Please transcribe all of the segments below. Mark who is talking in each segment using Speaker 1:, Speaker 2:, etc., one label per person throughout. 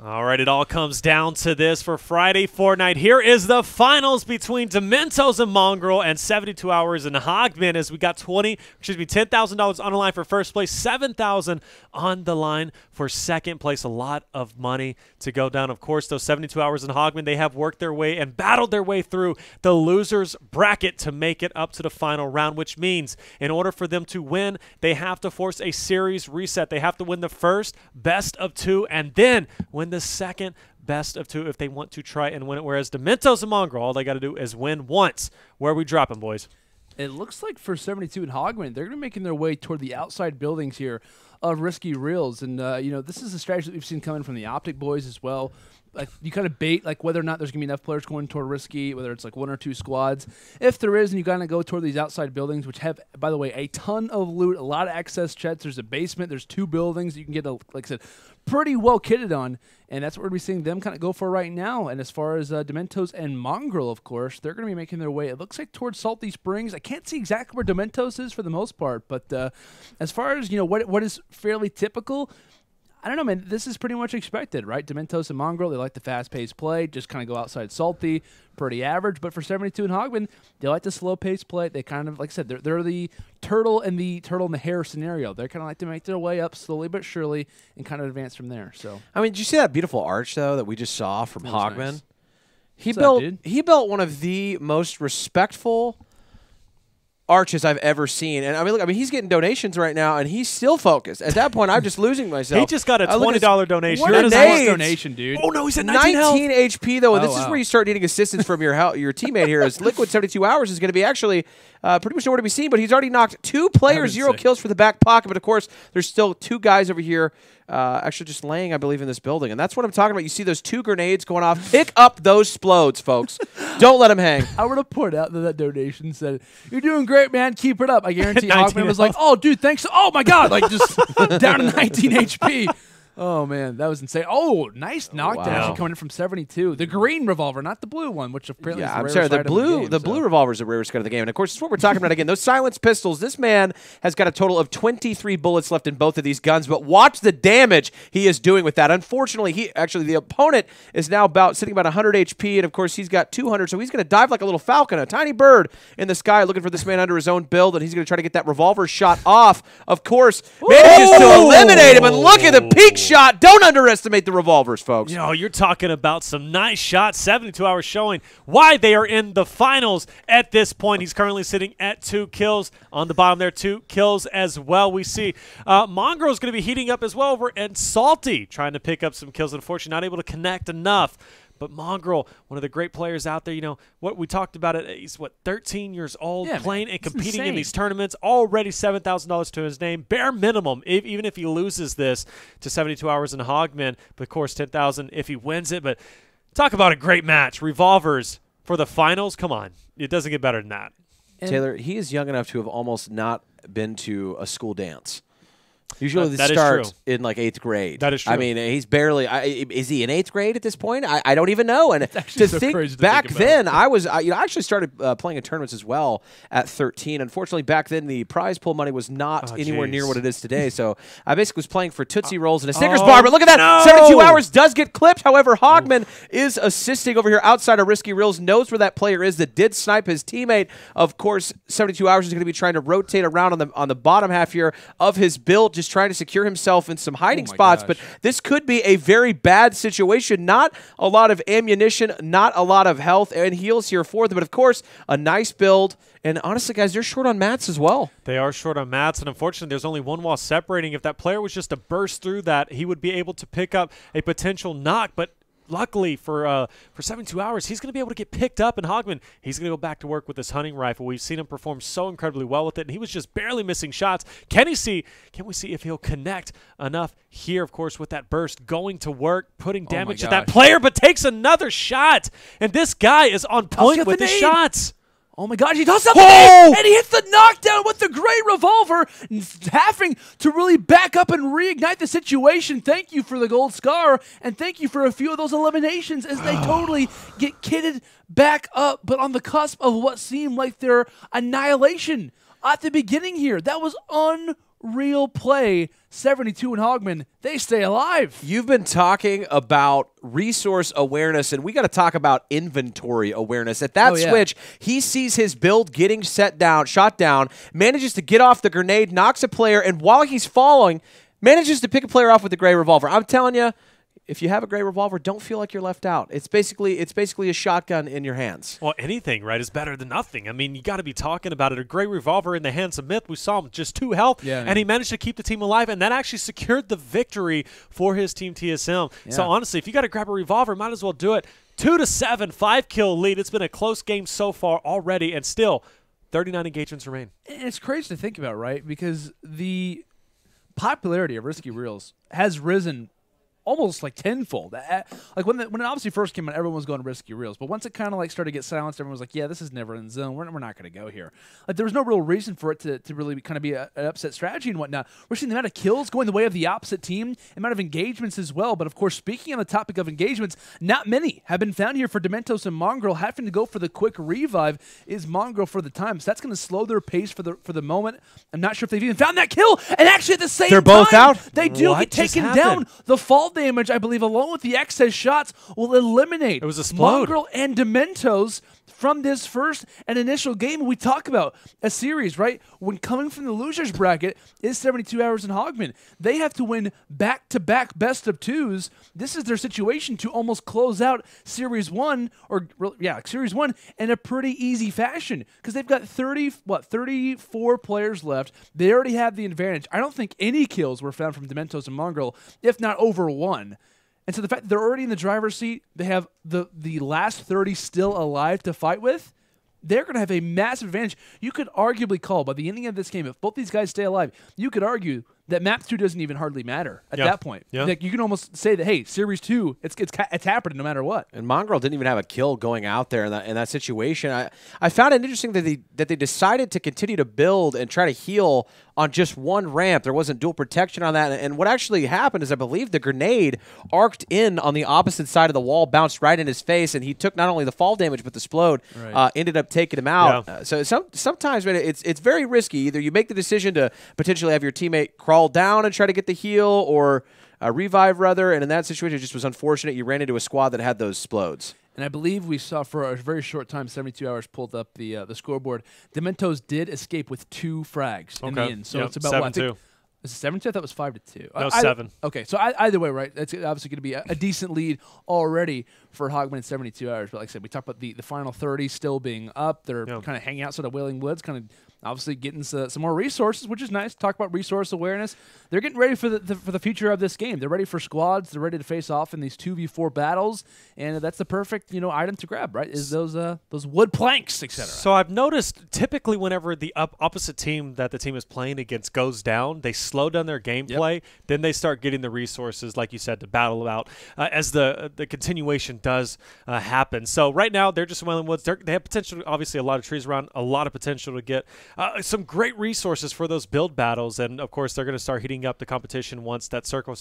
Speaker 1: All right, it all comes down to this for Friday Fortnite. Here is the finals between Domentos and Mongraal and 72 Hours and Hogman, as we got $10,000 on the line for first place, $7,000 on the line for second place. A lot of money to go down. Of course, those 72 Hours and Hogman, they have worked their way and battled their way through the losers bracket to make it up to the final round, which means in order for them to win, they have to force a series reset. They have to win the first best of two and then win the second best of two if they want to try and win it. Whereas Domentos and Mongraal, all they got to do is win once. Where are we dropping, boys?
Speaker 2: It looks like for 72 and Hogman, they're going to be making their way toward the outside buildings here of Risky Reels. And, you know, this is a strategy that we've seen coming from the Optic boys as well. Like, you kind of bait like whether or not there's going to be enough players going toward Risky, whether it's like one or two squads. If there is, and you kind of go toward these outside buildings, which have, by the way, a ton of loot, a lot of excess chests. There's a basement. There's two buildings you can get, like I said, pretty well kitted on. And that's what we're going to be seeing them kind of go for right now. And as far as Domentos and Mongraal, of course, they're going to be making their way, it looks like, towards Salty Springs. I can't see exactly where Domentos is for the most part. But as far as, you know, what is fairly typical, I don't know, man. This is pretty much expected, right? Domentos and Mongraal, they like the fast-paced play, just kind of go outside Salty, pretty average. But for 72 and Hogman, they like the slow-paced play. They kind of, like I said, they're the turtle in the hare scenario. They kind of like to make their way up slowly but surely and kind of advance from there. So,
Speaker 3: I mean, did you see that beautiful arch though that we just saw from Hogman?
Speaker 2: Nice.
Speaker 3: He built one of the most respectful arches I've ever seen. And I mean, look, I mean, he's getting donations right now, and he's still focused. At that point, I'm just losing myself.
Speaker 1: He just got a $20 donation.
Speaker 2: What a nice donation, dude.
Speaker 1: Oh, no, he's at 19
Speaker 3: HP, though, and
Speaker 2: Oh,
Speaker 3: this is
Speaker 2: wow.
Speaker 3: where you start needing assistance from your teammate here, as Liquid 72 Hours is going to be actually pretty much nowhere to be seen, but he's already knocked 2 players, 0 kills for the back pocket. But, of course, there's still 2 guys over here actually just laying, I believe, in this building. And that's what I'm talking about. You see those 2 grenades going off. Pick up those splodes, folks. Don't let them hang.
Speaker 2: I would have put out that donation said, "You're doing great, man. Keep it up." I guarantee Hogman was like, "Oh, dude, thanks. Oh, my God." Like, just down to 19 HP. Oh, man, that was insane. Oh, nice knockdown actually coming in from 72. The green revolver, not the blue one, which apparently is the rarest item in the game,
Speaker 3: blue revolver is the rarest gun of the game. And, of course, that's what we're talking about again. Those silenced pistols, this man has got a total of 23 bullets left in both of these guns, but watch the damage he is doing with that. Unfortunately, the opponent is now sitting about 100 HP, and, of course, he's got 200, so he's going to dive like a little falcon, a tiny bird in the sky, looking for this man under his own build, and he's going to try to get that revolver shot off. Of course, manages to eliminate him, and look at the peak shot. Don't underestimate the revolvers, folks.
Speaker 1: You know, you're talking about some nice shots. 72 Hours showing why they are in the finals at this point. He's currently sitting at 2 kills. On the bottom there, 2 kills as well. We see Mongraal is going to be heating up as well over and Salty trying to pick up some kills. Unfortunately, not able to connect enough. But Mongraal, one of the great players out there, you know, what we talked about it, he's, 13 years old, playing and competing in these tournaments, already $7,000 to his name, bare minimum, even if he loses this to 72 Hours and Hogman, but of course $10,000 if he wins it. But talk about a great match. Revolvers for the finals, come on. It doesn't get better than that.
Speaker 3: Taylor, he is young enough to have almost not been to a school dance. Usually
Speaker 1: that
Speaker 3: this starts in like 8th grade.
Speaker 1: That is true.
Speaker 3: I mean, he's barely. Is he in 8th grade at this point? I don't even know. And to
Speaker 2: so
Speaker 3: think back then, I actually started playing in tournaments as well at 13. Unfortunately, back then the prize pool money was not anywhere near what it is today. So I basically was playing for Tootsie Rolls and a Snickers bar. But look at that, 72 Hours does get clipped. However, Hogman is assisting over here outside of Risky Reels. Knows where that player is that did snipe his teammate. Of course, 72 Hours is going to be trying to rotate around on the bottom half here of his build, just trying to secure himself in some hiding spots. But this could be a very bad situation. Not a lot of ammunition, not a lot of health and heals here for them. But, of course, a nice build. And honestly, guys, they're short on mats as well. They
Speaker 1: are short on mats, and unfortunately, there's only one wall separating. If that player was just to burst through that, he would be able to pick up a potential knock. But luckily for 72 Hours, he's going to be able to get picked up, and Hogman, he's going to go back to work with this hunting rifle. We've seen him perform so incredibly well with it, and he was just barely missing shots. Can we see if he'll connect enough here, of course, with that burst, going to work, putting damage to that player, but takes another shot, and this guy is on point with the shots.
Speaker 2: Oh, my gosh, he does something, and he hits the knockdown with the great revolver, having to really back up and reignite the situation. Thank you for the gold scar, and thank you for a few of those eliminations as they totally get kitted back up, but on the cusp of what seemed like their annihilation at the beginning here. That was unreal. real play, 72 and Hogman, they stay alive.
Speaker 3: You've been talking about resource awareness, and we got to talk about inventory awareness. At that switch, he sees his build getting shot down, manages to get off the grenade, knocks a player, and while he's falling, manages to pick a player off with a gray revolver. I'm telling you, if you have a gray revolver, don't feel like you're left out. It's basically a shotgun in your hands.
Speaker 1: Well, anything, right, is better than nothing. I mean, you got to be talking about it. A gray revolver in the hands of Myth. We saw him just 2 health, and he managed to keep the team alive, and that actually secured the victory for his team TSM. So honestly, if you got to grab a revolver, might as well do it. 2-7, 5-kill lead. It's been a close game so far already, and still 39 engagements remain.
Speaker 2: And it's crazy to think about, right? Because the popularity of Risky Reels has risen almost like tenfold. Like when it obviously first came out, everyone was going Risky Reels, but once it kind of like started to get silenced, everyone was like, yeah, this is never in zone. We're not going to go here. Like there was no real reason for it to really kind of be an upset strategy and whatnot. We're seeing the amount of kills going the way of the opposite team, amount of engagements as well. But of course, speaking on the topic of engagements, not many have been found here for Domentos and Mongraal. Having to go for the quick revive is Mongraal for the time, so that's going to slow their pace for the moment. I'm not sure if they've even found that kill, and actually at the same time,
Speaker 3: they're both out.
Speaker 2: They do get taken down. The fall damage, I believe, along with the excess shots, will eliminate
Speaker 1: it was a explode.
Speaker 2: Mongraal and Domentos from this first and initial game. We talk about a series, right? When coming from the losers bracket is 72 Hours and Hogman. They have to win back-to-back best of 2s. This is their situation to almost close out Series 1, Series 1 in a pretty easy fashion because they've got 34 players left. They already have the advantage. I don't think any kills were found from Domentos and Mongraal, if not over 1. And so the fact that they're already in the driver's seat, they have the last 30 still alive to fight with, they're going to have a massive advantage. You could arguably call, by the ending of this game, if both these guys stay alive, you could argue that Map 2 doesn't even hardly matter at that point. Like you can almost say that, hey, Series 2, it's happening no matter what.
Speaker 3: And Mongraal didn't even have a kill going out there in that situation. I found it interesting that they decided to continue to build and try to heal on just one ramp. There wasn't dual protection on that. And what actually happened is I believe the grenade arced in on the opposite side of the wall, bounced right in his face, and he took not only the fall damage but the explode, ended up taking him out. So sometimes, man, it's very risky. Either you make the decision to potentially have your teammate crawl down and try to get the heal or revive, rather. And in that situation, it just was unfortunate. You ran into a squad that had those explodes.
Speaker 2: And I believe we saw for a very short time, 72 Hours pulled up the scoreboard. Domentos did escape with 2 frags in the end. So it's about
Speaker 1: 7-2.
Speaker 2: Is it 7-2? I thought it was 5-2.
Speaker 1: No, 7.
Speaker 2: Okay, so either way, right? That's obviously going to be a decent lead already for Hogman in 72 Hours. But like I said, we talked about the final 30 still being up. They're kind of hanging out sort of Wailing Woods, kind of obviously getting some more resources, which is nice. Talk about resource awareness. They're getting ready for the future of this game. They're ready for squads. They're ready to face off in these 2v4 battles, and that's the perfect item to grab, right? Is those wood planks, etc.
Speaker 1: So I've noticed typically whenever the opposite team that the team is playing against goes down, they slow down their gameplay. Then they start getting the resources, like you said, to battle out as the continuation does happen. So right now they're just Wailing Woods. They have potential, obviously a lot of trees around, a lot of potential to get some great resources for those build battles, and of course they're going to start heating up the competition once that circle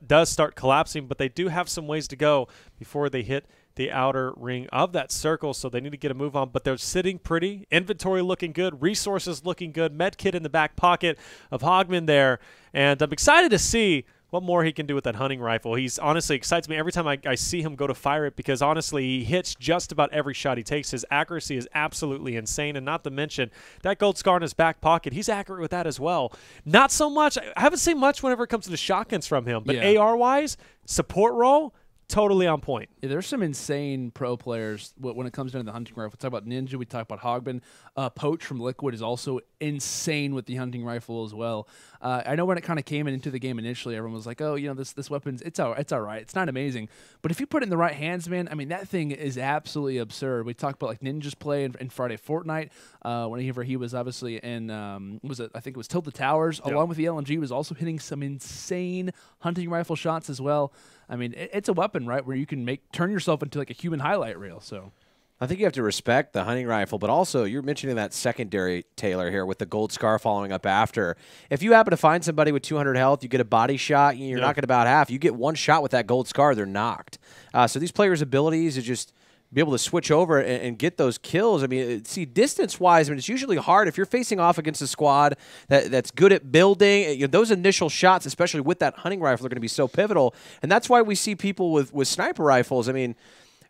Speaker 1: does start collapsing, but they do have some ways to go before they hit the outer ring of that circle, so they need to get a move on, but they're sitting pretty. Inventory looking good, resources looking good, med kit in the back pocket of Hogman there, and I'm excited to see what more he can do with that hunting rifle. He's honestly excites me every time I see him go to fire it, because honestly he hits just about every shot he takes. His accuracy is absolutely insane, and not to mention that gold scar in his back pocket, he's accurate with that as well. Not so much, I haven't seen much whenever it comes to the shotguns from him, but AR-wise, support role, totally on point.
Speaker 2: Yeah, there's some insane pro players when it comes down to the hunting rifle. We talk about Ninja, we talk about Hogman. Poach from Liquid is also insane with the hunting rifle as well. I know when it kind of came into the game initially, everyone was like, oh, this weapon's, it's all right. It's not amazing. But if you put it in the right hands, man, I mean, that thing is absolutely absurd. We talked about like Ninja's play in Friday Fortnite, whenever he was obviously in, I think it was Tilted Towers, along with the LMG, was also hitting some insane hunting rifle shots as well. I mean, it's a weapon, right, where you can turn yourself into like a human highlight reel. So
Speaker 3: I think you have to respect the hunting rifle, but also you're mentioning that secondary, Taylor, here with the gold scar following up after. If you happen to find somebody with 200 health, you get a body shot, you're knocking about half. You get one shot with that gold scar, they're knocked. So these players' abilities are just be able to switch over and get those kills. I mean, see, distance-wise, I mean, it's usually hard if you're facing off against a squad that's good at building. You know, those initial shots, especially with that hunting rifle, are going to be so pivotal, and that's why we see people with sniper rifles. I mean,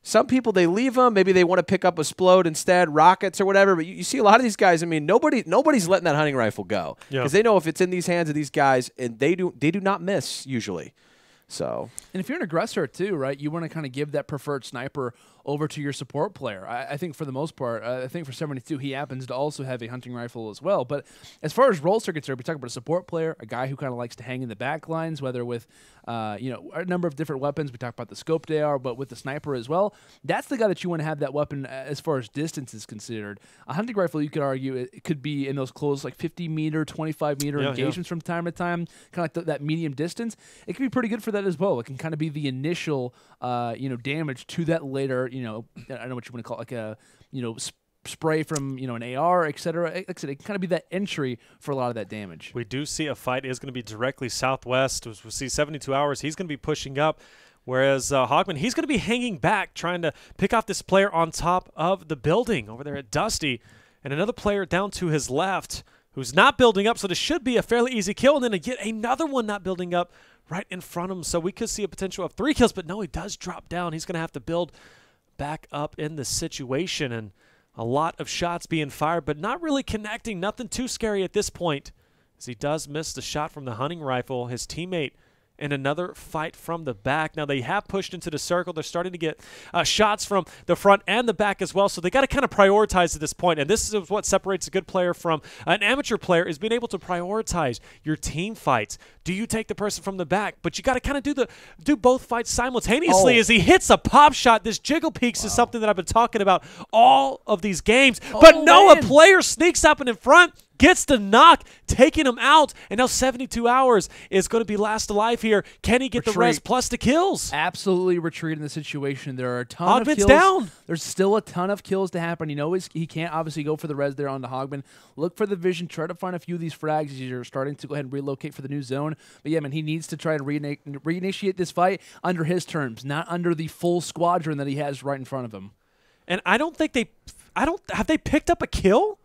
Speaker 3: some people, they leave them. Maybe they want to pick up a Splode instead, rockets or whatever. But you see a lot of these guys. I mean, nobody's letting that hunting rifle go because they know if it's in these hands of these guys, and they do not miss usually. So,
Speaker 2: and if you're an aggressor too, right, you want to kind of give that preferred sniper over to your support player. I think for the most part, I think for 72, he happens to also have a hunting rifle as well. But as far as roles are concerned, we talk about a support player, a guy who kind of likes to hang in the back lines, whether with a number of different weapons. We talk about the scoped AR, but with the sniper as well. That's the guy that you want to have that weapon as far as distance is considered. A hunting rifle, you could argue, it could be in those close, like 50-meter, 25-meter engagements from time to time, kind of like that medium distance. It can be pretty good for that as well. It can kind of be the initial, damage to that later. I don't know what you want to call it, like a, spray from, an AR, etc. Like I said, it can kind of be that entry for a lot of that damage.
Speaker 1: We do see a fight is going to be directly southwest. We see 72 hours. He's going to be pushing up, whereas Hogman, he's going to be hanging back, trying to pick off this player on top of the building over there at Dusty, and another player down to his left who's not building up, so this should be a fairly easy kill, and then yet another one not building up right in front of him. So we could see a potential of 3 kills, but no, he does drop down. He's going to have to build back up in the situation, and a lot of shots being fired, but not really connecting. Nothing too scary at this point, as he does miss the shot from the hunting rifle. His teammate in another fight from the back. Now, they have pushed into the circle. They're starting to get shots from the front and the back as well, so they got to kind of prioritize at this point, and this is what separates a good player from an amateur player, is being able to prioritize your team fights. Do you take the person from the back? But you got to kind of do both fights simultaneously as he hits a pop shot. This jiggle peaks is something that I've been talking about all of these games. But no, a player sneaks up and in front, gets the knock, taking him out, and now 72 hours is going to be last alive here. Can he get the rest plus the kills?
Speaker 2: Absolutely retreat in the situation. There are a ton of kills.
Speaker 1: Down.
Speaker 2: There's still a ton of kills to happen. He can't obviously go for the res there on the Hogman. Look for the vision. Try to find a few of these frags as you're starting to go ahead and relocate for the new zone. But yeah, man, he needs to try to reinitiate this fight under his terms, not under the full squadron that he has right in front of him.
Speaker 1: And I don't think have they picked up a kill?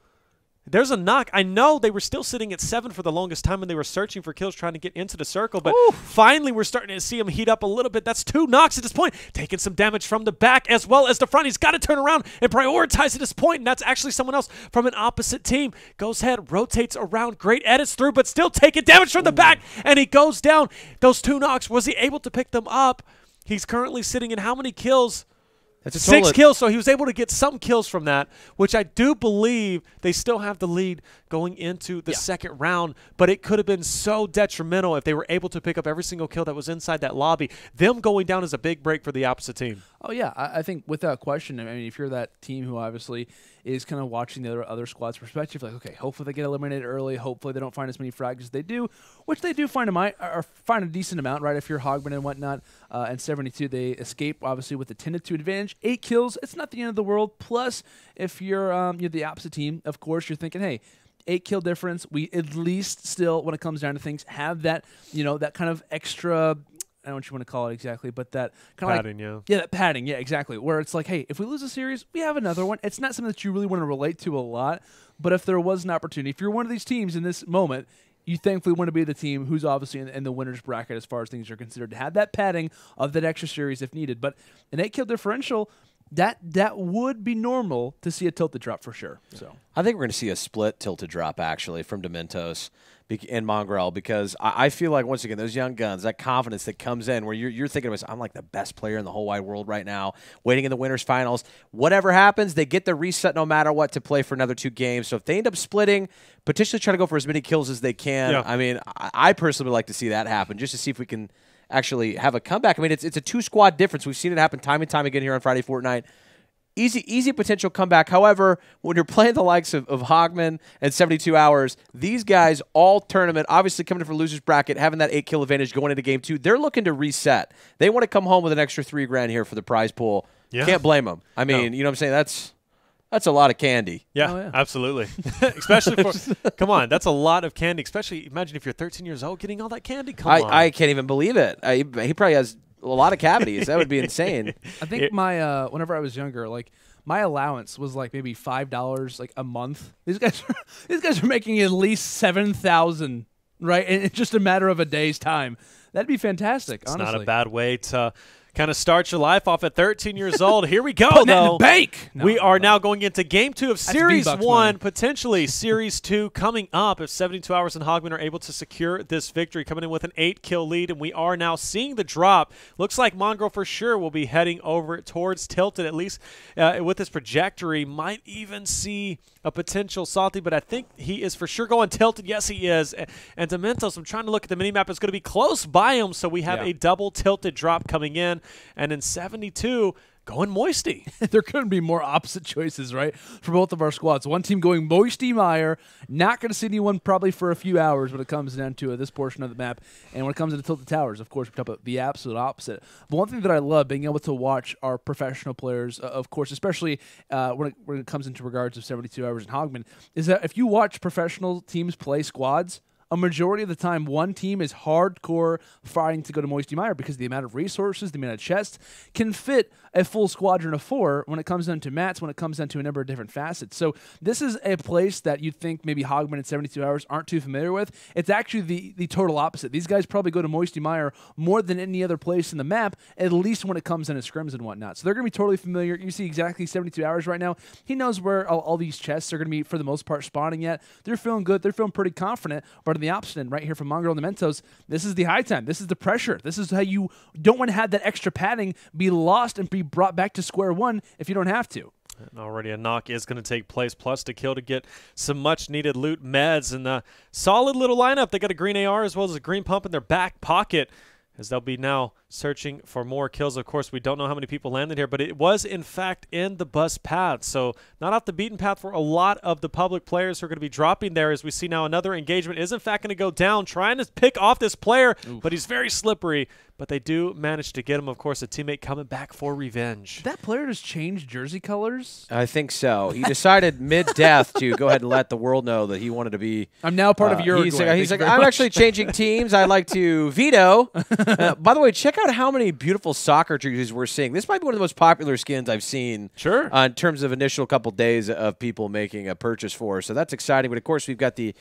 Speaker 1: There's a knock. I know they were still sitting at 7 for the longest time, and they were searching for kills trying to get into the circle, but finally we're starting to see him heat up a little bit. That's 2 knocks at this point, taking some damage from the back as well as the front. He's got to turn around and prioritize at this point, and that's actually someone else from an opposite team. Goes ahead, rotates around, great edits through, but still taking damage from the back, and he goes down. Those 2 knocks, was he able to pick them up? He's currently sitting in how many kills? That's 6 kills, so he was able to get some kills from that, which I do believe they still have the lead going into the second round, but it could have been so detrimental if they were able to pick up every single kill that was inside that lobby. Them going down is a big break for the opposite team.
Speaker 2: Oh, yeah, I think without question. I mean, if you're that team who obviously is kind of watching the other squad's perspective, like, okay, hopefully they get eliminated early, hopefully they don't find as many frags as they do, which they do find a decent amount, right, if you're Hogman and whatnot. And 72, they escape, obviously, with a 10-2 advantage. 8 kills, it's not the end of the world. Plus, if you're the opposite team, of course, you're thinking, hey, 8 kill difference. We at least still, when it comes down to things, have that, that kind of extra, I don't know what you want to call it exactly, but that kind of
Speaker 1: padding,
Speaker 2: yeah, that padding, yeah, exactly. Where it's like, hey, if we lose a series, we have another one. It's not something that you really want to relate to a lot, but if there was an opportunity, if you're one of these teams in this moment, you thankfully want to be the team who's obviously in the winner's bracket as far as things are considered, to have that padding of that extra series if needed. But an 8 kill differential, that would be normal to see a tilted drop for sure. So
Speaker 3: I think we're going to see a split tilted drop actually from Domentos and Mongraal, because I feel like, once again, those young guns, that confidence that comes in where you're thinking, I'm like the best player in the whole wide world right now, waiting in the winners finals. Whatever happens, they get the reset no matter what to play for another 2 games. So if they end up splitting, potentially try to go for as many kills as they can. Yeah. I mean, I personally would like to see that happen, just to see if we can actually have a comeback. I mean, it's a 2-squad difference. We've seen it happen time and time again here on Friday Fortnite. Easy potential comeback. However, when you're playing the likes of Hogman and 72 hours, these guys all tournament, obviously coming in for losers bracket, having that 8 kill advantage going into game 2, they're looking to reset. They want to come home with an extra $3 grand here for the prize pool. Yeah. Can't blame them. I mean, you know what I'm saying? That's a lot of candy.
Speaker 1: Yeah, absolutely. Especially for, come on, that's a lot of candy. Especially, imagine if you're 13 years old getting all that candy. Come on.
Speaker 3: I can't even believe it. He probably has a lot of cavities. That would be insane.
Speaker 2: I think my whenever I was younger, like my allowance was like maybe $5 like a month. These guys are making at least 7,000, right? In just a matter of a day's time. That'd be fantastic.
Speaker 1: It's
Speaker 2: honestly.
Speaker 1: not a bad way to kind of start your life off at 13 years old. Here we go,
Speaker 2: Putting that in
Speaker 1: though.
Speaker 2: the bank.
Speaker 1: We are now going into Game 2 of Series
Speaker 2: V-Bucks
Speaker 1: 1,
Speaker 2: money.
Speaker 1: potentially Series 2 coming up if 72 Hours and Hogman are able to secure this victory, coming in with an 8-kill lead, and we are now seeing the drop. Looks like Mongraal for sure will be heading over towards Tilted, at least with his trajectory. Might even see a potential Salty, but I think he is for sure going Tilted. Yes, he is. And Domentos, I'm trying to look at the minimap, is going to be close by him, so we have a double Tilted drop coming in, and in 72, going Moisty.
Speaker 2: There couldn't be more opposite choices, right, for both of our squads. One team going Moisty Meyer, not going to see anyone probably for a few hours when it comes down to this portion of the map. And when it comes to Tilted Towers, of course, we talk about the absolute opposite. But one thing that I love, being able to watch our professional players, of course, especially when it comes into regards of 72 Hours and Hogman, is that if you watch professional teams play squads, a majority of the time, one team is hardcore fighting to go to Moisty Mire because the amount of resources, the amount of chests can fit a full squadron of 4 when it comes down to mats, when it comes down to a number of different facets. So this is a place that you'd think maybe Hogman and 72 Hours aren't too familiar with. It's actually the total opposite. These guys probably go to Moisty Mire more than any other place in the map, at least when it comes into scrims and whatnot. So they're going to be totally familiar. You see exactly 72 Hours right now. He knows where all these chests are going to be, for the most part, spawning at. They're feeling good. They're feeling pretty confident. But on the opposite end, right here from Mongraal and Domentos, this is the high time. This is the pressure. This is how you don't want to have that extra padding be lost and be brought back to square one if you don't have to.
Speaker 1: And already a knock is going to take place, plus to kill to get some much-needed loot meds. And a solid little lineup. They got a green AR as well as a green pump in their back pocket, as they'll be now searching for more kills. Of course, we don't know how many people landed here, but it was, in fact, in the bus path. So not off the beaten path for a lot of the public players who are going to be dropping there, as we see now another engagement is, in fact, going to go down, trying to pick off this player, but he's very slippery. But they do manage to get him. Of course, a teammate coming back for revenge.
Speaker 2: That player just changed jersey colors?
Speaker 3: I think so. He decided mid-death to go ahead and let the world know that he wanted to be...
Speaker 2: I'm now part of Uruguay.
Speaker 3: He's like, I'm actually changing teams. I'd like to veto. By the way, check out how many beautiful soccer jerseys we're seeing. This might be one of the most popular skins I've seen in terms of initial couple days of people making a purchase for. So that's exciting. But, of course, we've got the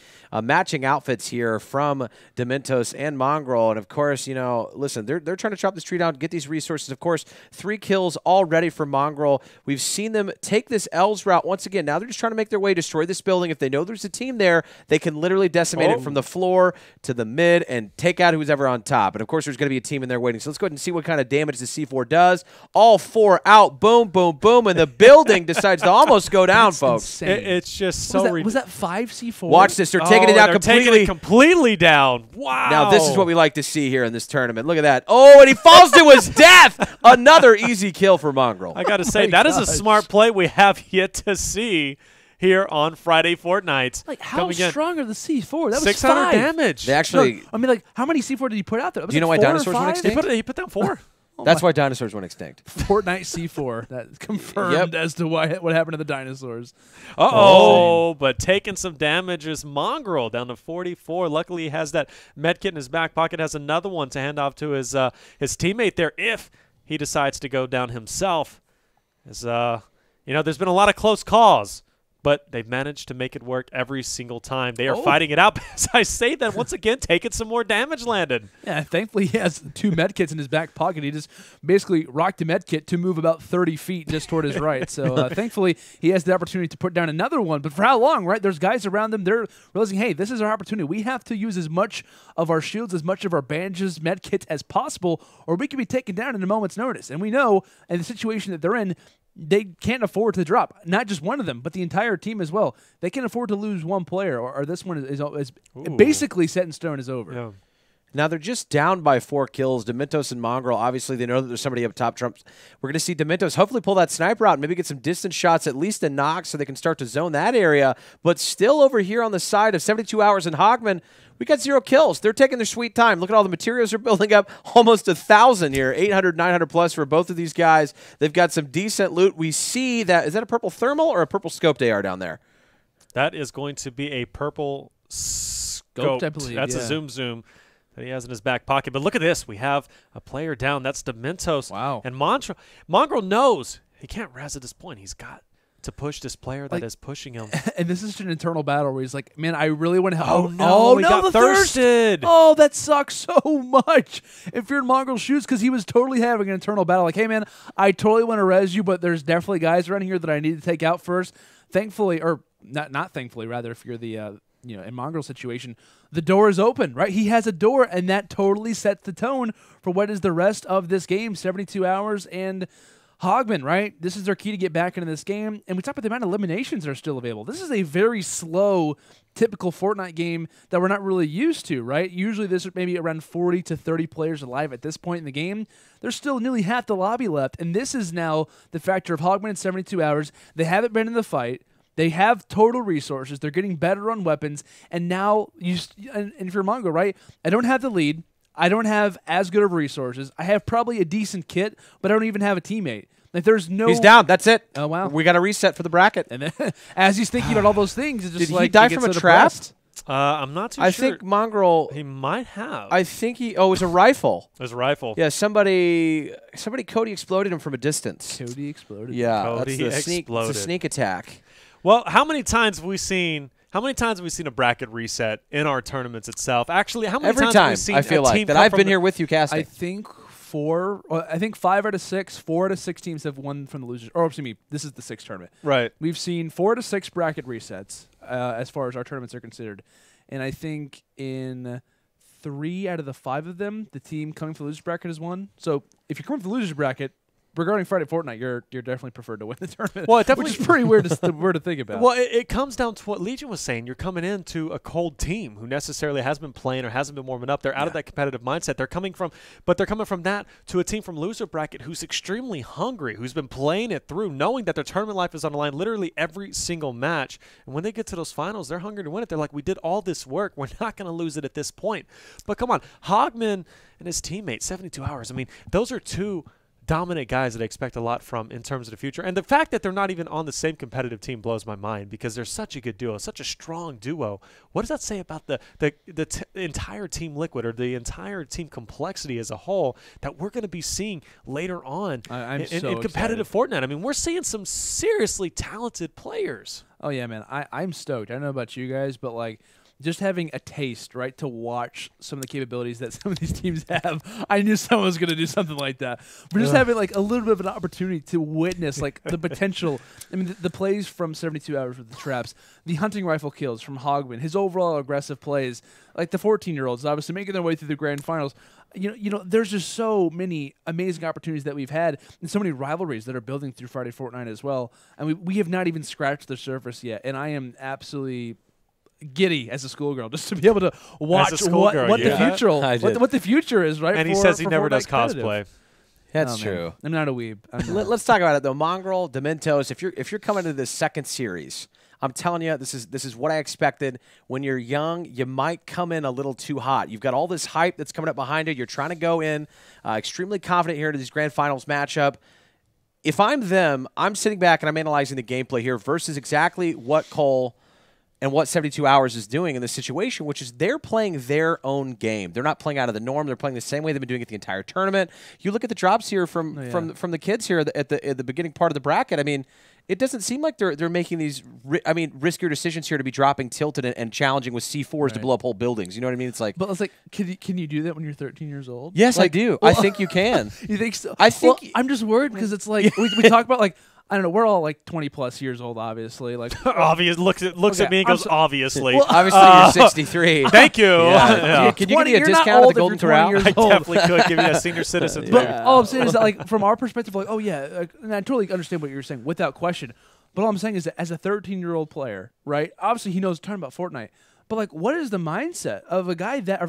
Speaker 3: matching outfits here from Domentos and Mongraal. And, of course, you know, listen, they're trying to chop this tree down, get these resources. Of course, 3 kills already for Mongraal. We've seen them take this L's route once again. Now they're just trying to make their way, destroy this building. If they know there's a team there, they can literally decimate it from the floor to the mid and take out who's ever on top. And, of course, there's going to be a team in there waiting. So let's go ahead and see what kind of damage the C4 does. All 4 out. Boom, boom, boom. And the building decides to almost go down, folks.
Speaker 1: It's just so ridiculous.
Speaker 2: Was that 5 C4?
Speaker 3: Watch this. They're taking it down completely.
Speaker 1: Taking it completely down. Wow.
Speaker 3: Now, this is what we like to see here in this tournament. Look at that. Oh, and he falls to his death. Another easy kill for Mongraal.
Speaker 1: I got to say, that is a smart play we have yet to see here on Friday Fortnite.
Speaker 2: Like, how strong are the C4? That was
Speaker 1: 600
Speaker 2: 5
Speaker 1: damage.
Speaker 3: They actually...
Speaker 2: No, I mean, like, how many C4 did he put out there?
Speaker 3: Do you know why dinosaurs went extinct?
Speaker 1: He put down 4.
Speaker 3: That's why dinosaurs went extinct.
Speaker 2: Fortnite C4. That's confirmed as to what happened to the dinosaurs.
Speaker 1: But taking some damage is Mongraal, down to 44. Luckily, he has that medkit in his back pocket, has another one to hand off to his teammate there if he decides to go down himself. As, you know, there's been a lot of close calls, but they've managed to make it work every single time. They are fighting it out. As I say that, once again, taking some more damage landed.
Speaker 2: Yeah, thankfully he has 2 medkits in his back pocket. He just basically rocked a medkit to move about 30 feet just toward his right. So thankfully he has the opportunity to put down another one. But for how long, right? There's guys around them. They're realizing, hey, this is our opportunity. We have to use as much of our shields, as much of our bandages, medkits as possible, or we could be taken down in a moment's notice. And we know in the situation that they're in, they can't afford to drop. Not just one of them, but the entire team as well. They can't afford to lose one player, or this one is basically set in stone, is over.
Speaker 1: Yeah.
Speaker 3: Now they're just down by 4 kills. Domentos and Mongraal, obviously they know that there's somebody up top. We're going to see Domentos hopefully pull that sniper out and maybe get some distance shots, at least a knock, so they can start to zone that area. But still over here on the side of 72 Hours and Hogman, we got 0 kills. They're taking their sweet time. Look at all the materials they're building up. Almost 1,000 here. 800, 900 plus for both of these guys. They've got some decent loot. We see that. Is that a purple thermal or a purple scoped AR down there?
Speaker 1: That is going to be a purple scoped.
Speaker 2: I believe.
Speaker 1: That's a zoom. that he has in his back pocket. But look at this. We have a player down. That's Domentos.
Speaker 2: Wow.
Speaker 1: And Mongraal knows he can't res at this point. He's got to push this player that is pushing him.
Speaker 2: And this is an internal battle where he's like, man, I really want to help.
Speaker 1: Oh, no, he got thirsted.
Speaker 2: Oh, that sucks so much. If you're in Mongraal's shoes, because he was totally having an internal battle. Like, hey, man, I totally want to res you, but there's definitely guys around here that I need to take out first. Thankfully, or not thankfully, rather, if you're the in Mongraal's situation, the door is open, right? He has a door, and that totally sets the tone for what is the rest of this game, 72 hours and Hogman, right? This is their key to get back into this game. And we talk about the amount of eliminations that are still available. This is a very slow, typical Fortnite game that we're not really used to, right? Usually this is maybe around 40 to 30 players alive at this point in the game. There's still nearly half the lobby left. And this is now the factor of Hogman in 72 hours. They haven't been in the fight. They have total resources. They're getting better on weapons. And now, and if you're Mongraal, right? I don't have the lead. I don't have as good of resources. I have probably a decent kit, but I don't even have a teammate. Like, there's no...
Speaker 3: He's down. That's it.
Speaker 2: Oh, wow.
Speaker 3: We got to reset for the bracket.
Speaker 2: And then, as he's thinking about all those things, it's just
Speaker 3: Did
Speaker 2: like...
Speaker 3: he die from a trap?
Speaker 1: I'm not too sure.
Speaker 3: I think Mongraal...
Speaker 1: He might have.
Speaker 3: I think he... Oh, it was a rifle.
Speaker 1: It was a rifle.
Speaker 3: Yeah, somebody Cody exploded him from a distance.
Speaker 2: Cody exploded.
Speaker 3: Yeah,
Speaker 1: Cody
Speaker 3: that's the sneak attack.
Speaker 1: Well, how many times have we seen a bracket reset in our tournaments itself? Actually, how many
Speaker 3: Every
Speaker 1: times
Speaker 3: time,
Speaker 1: have we seen
Speaker 3: I feel
Speaker 1: a
Speaker 3: like
Speaker 1: team
Speaker 3: that
Speaker 1: come
Speaker 3: I've
Speaker 1: from
Speaker 3: been here with you casting.
Speaker 2: I think 5 out of 6, 4 out of 6 teams have won from the losers. Or excuse me, this is the 6th tournament.
Speaker 1: Right.
Speaker 2: We've seen 4 to 6 bracket resets as far as our tournaments are considered, and I think in 3 out of the 5 of them, the team coming for the losers bracket has won. So if you're coming for the losers bracket, regarding Friday Fortnite, you're definitely preferred to win the tournament.
Speaker 1: Well, it definitely
Speaker 2: which is pretty weird to think about.
Speaker 1: Well, it comes down to what Legion was saying. You're coming into a cold team who necessarily hasn't been playing or hasn't been warming up. They're out of that competitive mindset. They're coming from that to a team from loser bracket who's extremely hungry, who's been playing it through, knowing that their tournament life is on the line literally every single match. And when they get to those finals, they're hungry to win it. They're like, we did all this work. We're not going to lose it at this point. But come on, Hogman and his teammate, 72 hours. I mean, those are two dominant guys that I expect a lot from in terms of the future. And the fact that they're not even on the same competitive team blows my mind because they're such a good duo, such a strong duo. What does that say about the entire Team Liquid or the entire team complexity as a whole that we're going to be seeing later on in competitive Fortnite? I mean, we're seeing some seriously talented players.
Speaker 2: Oh, yeah, man. I'm stoked. I don't know about you guys, but, like, just having a taste, right, to watch some of the capabilities that some of these teams have. I knew someone was going to do something like that. But just having, like, a little bit of an opportunity to witness, like, the potential. I mean, the plays from 72 hours with the traps, the hunting rifle kills from Hogman, his overall aggressive plays, like the 14-year-olds obviously making their way through the grand finals. You know, there's just so many amazing opportunities that we've had and so many rivalries that are building through Friday Fortnite as well. And we have not even scratched the surface yet. And I am absolutely giddy as a schoolgirl just to be able to watch what the future is, right?
Speaker 1: And he says he never does cosplay.
Speaker 3: That's true.
Speaker 2: I'm not a weeb.
Speaker 3: Let's talk about it though. Mongraal, Domentos. If you're coming to this second series, I'm telling you, this is what I expected. When you're young, you might come in a little too hot. You've got all this hype that's coming up behind you. You're trying to go in extremely confident here to these grand finals matchup. If I'm them, I'm sitting back and I'm analyzing the gameplay here versus exactly what coL and what 72 hours is doing in this situation, which is they're playing their own game. They're not playing out of the norm. They're playing the same way they've been doing it the entire tournament. You look at the drops here from the kids here at the beginning part of the bracket. I mean, it doesn't seem like they're making these riskier decisions here to be dropping tilted and challenging with C4s to blow up whole buildings. You know what I mean? It's like,
Speaker 2: but it's like, can you do that when you're 13 years old?
Speaker 3: Yes,
Speaker 2: like,
Speaker 3: I do. Well, I think you can.
Speaker 2: You think so?
Speaker 3: I think.
Speaker 2: Well, I'm just worried because it's like we talk about like. I don't know. We're all like 20+ years old, obviously. Like,
Speaker 1: obvious looks at me and goes, obviously.
Speaker 3: Well, obviously, you're 63.
Speaker 1: Thank you.
Speaker 3: Yeah. Can you give me a discount at the Golden Corral?
Speaker 1: I definitely could give you a senior citizen.
Speaker 2: But all I'm saying is that, like, from our perspective, like, oh yeah, and I totally understand what you're saying without question. But all I'm saying is that as a 13-year-old player, right? Obviously, he knows a ton about Fortnite. But like, what is the mindset of a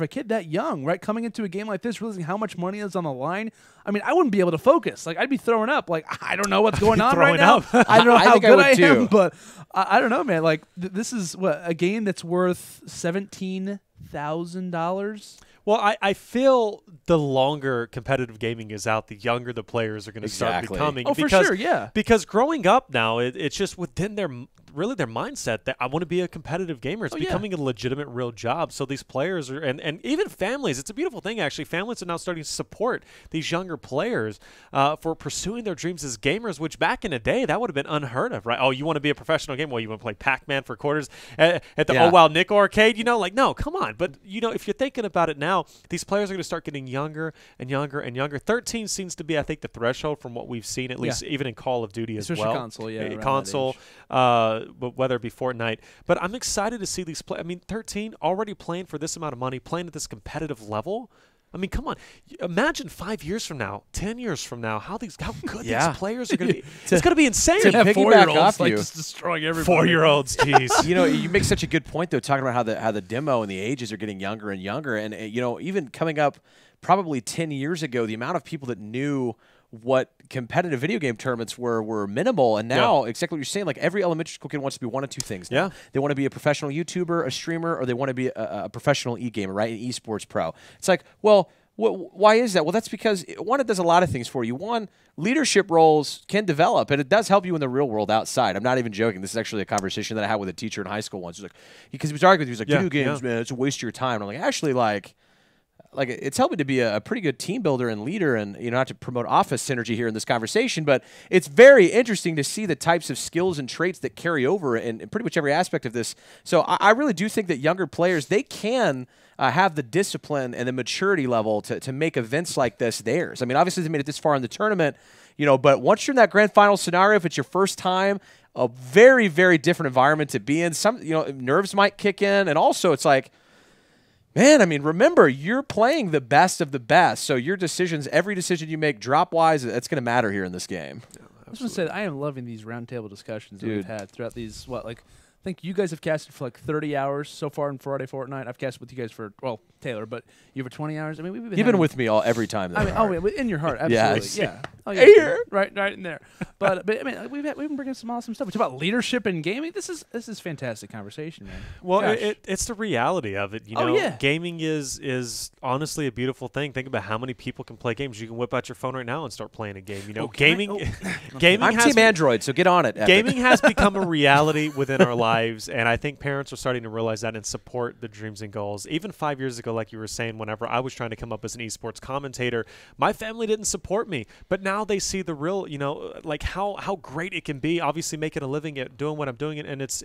Speaker 2: kid that young, right? Coming into a game like this, realizing how much money is on the line. I mean, I wouldn't be able to focus. Like, I'd be throwing up. Like, I don't know what's going on right now. I don't know how good I am, but I don't know, man. Like, this is a game that's worth $17,000.
Speaker 1: Well, I feel the longer competitive gaming is out, the younger the players are going to start becoming.
Speaker 2: Oh, for sure, yeah.
Speaker 1: Because growing up now, it's just within their really their mindset that I want to be a competitive gamer. It's becoming a legitimate, real job. So these players are, and even families, it's a beautiful thing, actually. Families are now starting to support these younger players for pursuing their dreams as gamers, which back in the day, that would have been unheard of, right? Oh, you want to be a professional gamer? Well, you want to play Pac-Man for quarters at the Oh Wow Nick arcade? You know, like, no, come on. But, you know, if you're thinking about it now, these players are going to start getting younger and younger and younger. 13 seems to be, I think, the threshold from what we've seen, at least even in Call of Duty as well.
Speaker 2: Console,
Speaker 1: console, but whether it be Fortnite. But I'm excited to see these play. I mean, 13 already playing for this amount of money, playing at this competitive level. I mean, come on. Imagine 5 years from now, 10 years from now, how good these players are going to be. It's going to be insane.
Speaker 2: To have 4-year-olds like just destroying everybody.
Speaker 1: 4-year-olds, jeez.
Speaker 3: You know, you make such a good point, though, talking about how the demo and the ages are getting younger and younger. And, you know, even coming up probably 10 years ago, the amount of people that knew what competitive video game tournaments were minimal, and now exactly what you're saying, like every elementary school kid wants to be one of two things now. They want to be a professional YouTuber, a streamer, or they want to be a professional e-gamer, right, an esports pro. It's like, well, why is that? Well, that's because, one, it does a lot of things for you. One, leadership roles can develop, and it does help you in the real world outside. I'm not even joking. This is actually a conversation that I had with a teacher in high school once. He's like, because he was arguing with me, he was like, video games, man, it's a waste of your time. And I'm like, actually, like it's helping to be a pretty good team builder and leader, and, you know, not to promote office synergy here in this conversation, but it's very interesting to see the types of skills and traits that carry over in pretty much every aspect of this. So I really do think that younger players, they can have the discipline and the maturity level to make events like this theirs. I mean, obviously they made it this far in the tournament, you know, but once you're in that grand final scenario, if it's your first time, a very, very different environment to be in. Some, you know, nerves might kick in, and also it's like, man, I mean, remember, you're playing the best of the best, so your decisions, every decision you make drop-wise, that's going to matter here in this game.
Speaker 2: Yeah, I was going to say, I am loving these roundtable discussions that we've had throughout these, I think you guys have casted for like 30 hours so far in Friday Fortnite. I've casted with you guys for, well, Taylor, but you for 20 hours. I mean, you've
Speaker 3: been with me every time.
Speaker 2: I mean, in your heart, absolutely. Yeah. Oh, yeah.
Speaker 3: Here.
Speaker 2: Right in there. But I mean, we've been bringing some awesome stuff. We talk about leadership in gaming. This is fantastic conversation, man.
Speaker 1: Well, it's the reality of it. You know, gaming is honestly a beautiful thing. Think about how many people can play games. You can whip out your phone right now and start playing a game. You know, gaming.
Speaker 3: I'm Team Android, so get on it. Epic.
Speaker 1: Gaming has become a reality within our lives, and I think parents are starting to realize that and support the dreams and goals. Even 5 years ago, like you were saying, whenever I was trying to come up as an esports commentator, my family didn't support me, but now they see the real, you know, like how great it can be. Obviously, making a living at doing what I'm doing, and it's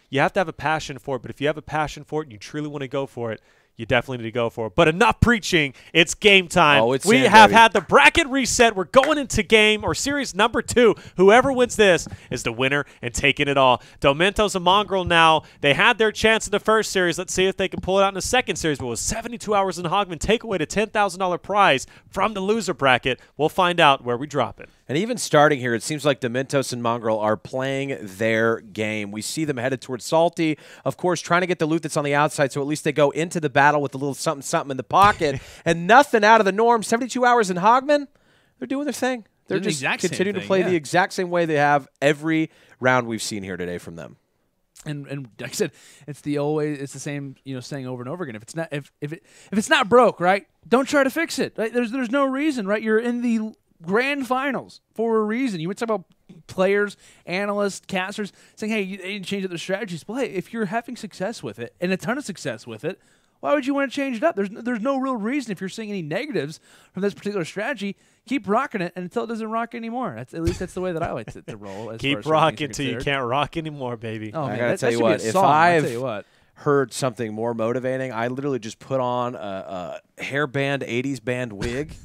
Speaker 1: you have to have a passion for it. But if you have a passion for it and you truly want to go for it, you definitely need to go for it. But enough preaching. It's game time. We have had the bracket reset. We're going into game or series number 2. Whoever wins this is the winner and taking it all. Domentos and Mongraal now. They had their chance in the first series. Let's see if they can pull it out in the second series. But with 72 hours in Hogman, take away the $10,000 prize from the loser bracket. We'll find out where we drop it.
Speaker 3: And even starting here, it seems like Domentos and Mongraal are playing their game. We see them headed towards Salty, of course, trying to get the loot that's on the outside, so at least they go into the battle with a little something in the pocket. And nothing out of the norm. 72 hours in Hogman, they're doing their thing. They're just continuing to play the exact same way they have every round we've seen here today from them.
Speaker 2: And like I said, it's the same, you know, saying over and over again. If it's not if it's not broke, right? Don't try to fix it. Right? There's no reason, right? You're in the grand finals for a reason. You would talk about players, analysts, casters saying, hey, you need to change up their strategies. Well, hey, if you're having success with it and a ton of success with it, why would you want to change it up? There's no real reason. If you're seeing any negatives from this particular strategy, keep rocking it until it doesn't rock anymore. At least that's the way that I like to roll. As
Speaker 1: keep rocking until you can't rock anymore, baby.
Speaker 2: Oh, man,
Speaker 3: I gotta tell you what, if I've heard something more motivating, I literally just put on a hairband 80s band wig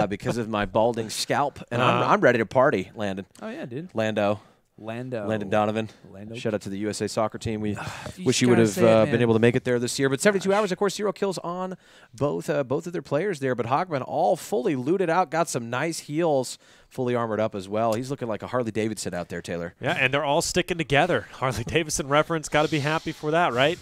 Speaker 3: because of my balding scalp, and I'm ready to party, Landon.
Speaker 2: Oh yeah, dude.
Speaker 3: Landon Donovan. Shout out to the USA soccer team. We wish you would have been able to make it there this year. But 72 hours, of course, 0 kills on both of their players there. But Hogman all fully looted out, got some nice heals, fully armored up as well. He's looking like a Harley Davidson out there, Taylor.
Speaker 1: Yeah, and they're all sticking together. Harley Davidson reference, got to be happy for that, right?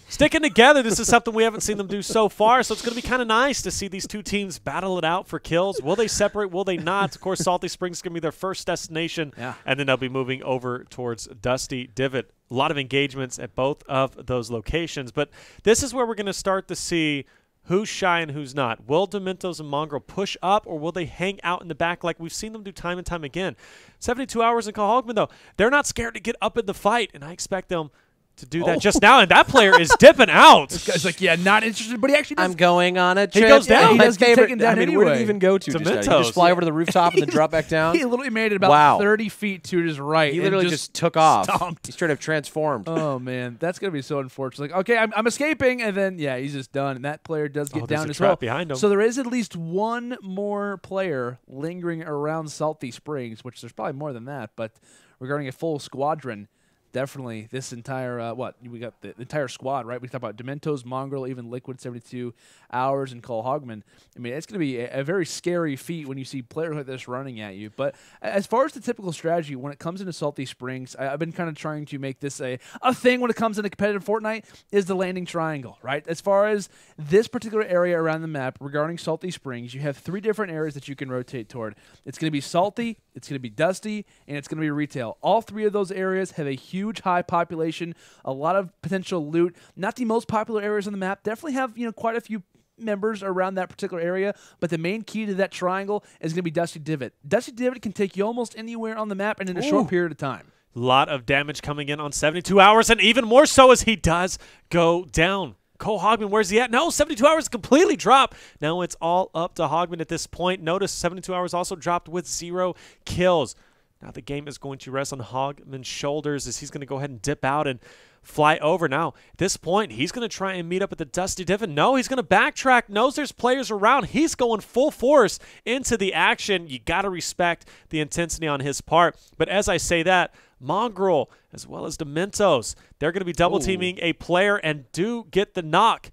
Speaker 1: Sticking together, this is something we haven't seen them do so far, so it's going to be kind of nice to see these two teams battle it out for kills. Will they separate? Will they not? Of course, Salty Springs is going to be their first destination, and then they'll be moving over towards Dusty Divot. A lot of engagements at both of those locations, but this is where we're going to start to see who's shy and who's not. Will Domentos and Mongraal push up, or will they hang out in the back like we've seen them do time and time again? 72 hours and coL Hogman, though, they're not scared to get up in the fight, and I expect them to do that just now, and that player is dipping out.
Speaker 2: This guy's like, yeah, not interested, but he actually does.
Speaker 3: I'm going on a trip.
Speaker 1: He goes down.
Speaker 2: He does get taken down
Speaker 3: where
Speaker 2: anyway.
Speaker 3: did he even go to?
Speaker 1: Domentos.
Speaker 3: He just fly over to the rooftop and then drop back down?
Speaker 2: He literally made it about 30 feet to his right.
Speaker 3: He literally
Speaker 2: and
Speaker 3: just took off.
Speaker 2: stomped.
Speaker 3: He straight up transformed.
Speaker 2: Oh, man. That's going to be so unfortunate. Like, okay, I'm escaping, and then, yeah, he's just done. And that player does get down as well.
Speaker 1: Behind him.
Speaker 2: So there is at least one more player lingering around Salty Springs, which there's probably more than that. But regarding a full squadron, definitely this entire, we got the entire squad, right? We talk about Domentos, Mongraal, even Liquid 72 hours, and coL Hogman. I mean, it's going to be a very scary feat when you see players like this running at you. But as far as the typical strategy, when it comes into Salty Springs, I've been kind of trying to make this a thing when it comes into competitive Fortnite, is the landing triangle, right? As far as this particular area around the map regarding Salty Springs, you have 3 different areas that you can rotate toward. It's going to be Salty, it's going to be Dusty, and it's going to be Retail. All 3 of those areas have a huge high population, a lot of potential loot. Not the most popular areas on the map. Definitely have, quite a few members around that particular area, but the main key to that triangle is going to be Dusty Divot. Dusty Divot can take you almost anywhere on the map and in a short period of time.
Speaker 1: A lot of damage coming in on 72 hours, and even more so as he does go down. coL Hogman, where's he at? No, 72 hours completely dropped. Now it's all up to Hogman at this point. Notice 72 hours also dropped with 0 kills. Now the game is going to rest on Hogman's shoulders as he's going to go ahead and dip out and fly over. Now, at this point, he's going to try and meet up at the Dusty Divot. No, he's going to backtrack. Knows there's players around. He's going full force into the action. You got to respect the intensity on his part. But as I say that, Mongraal as well as Domentos, they're going to be double-teaming a player and do get the knock.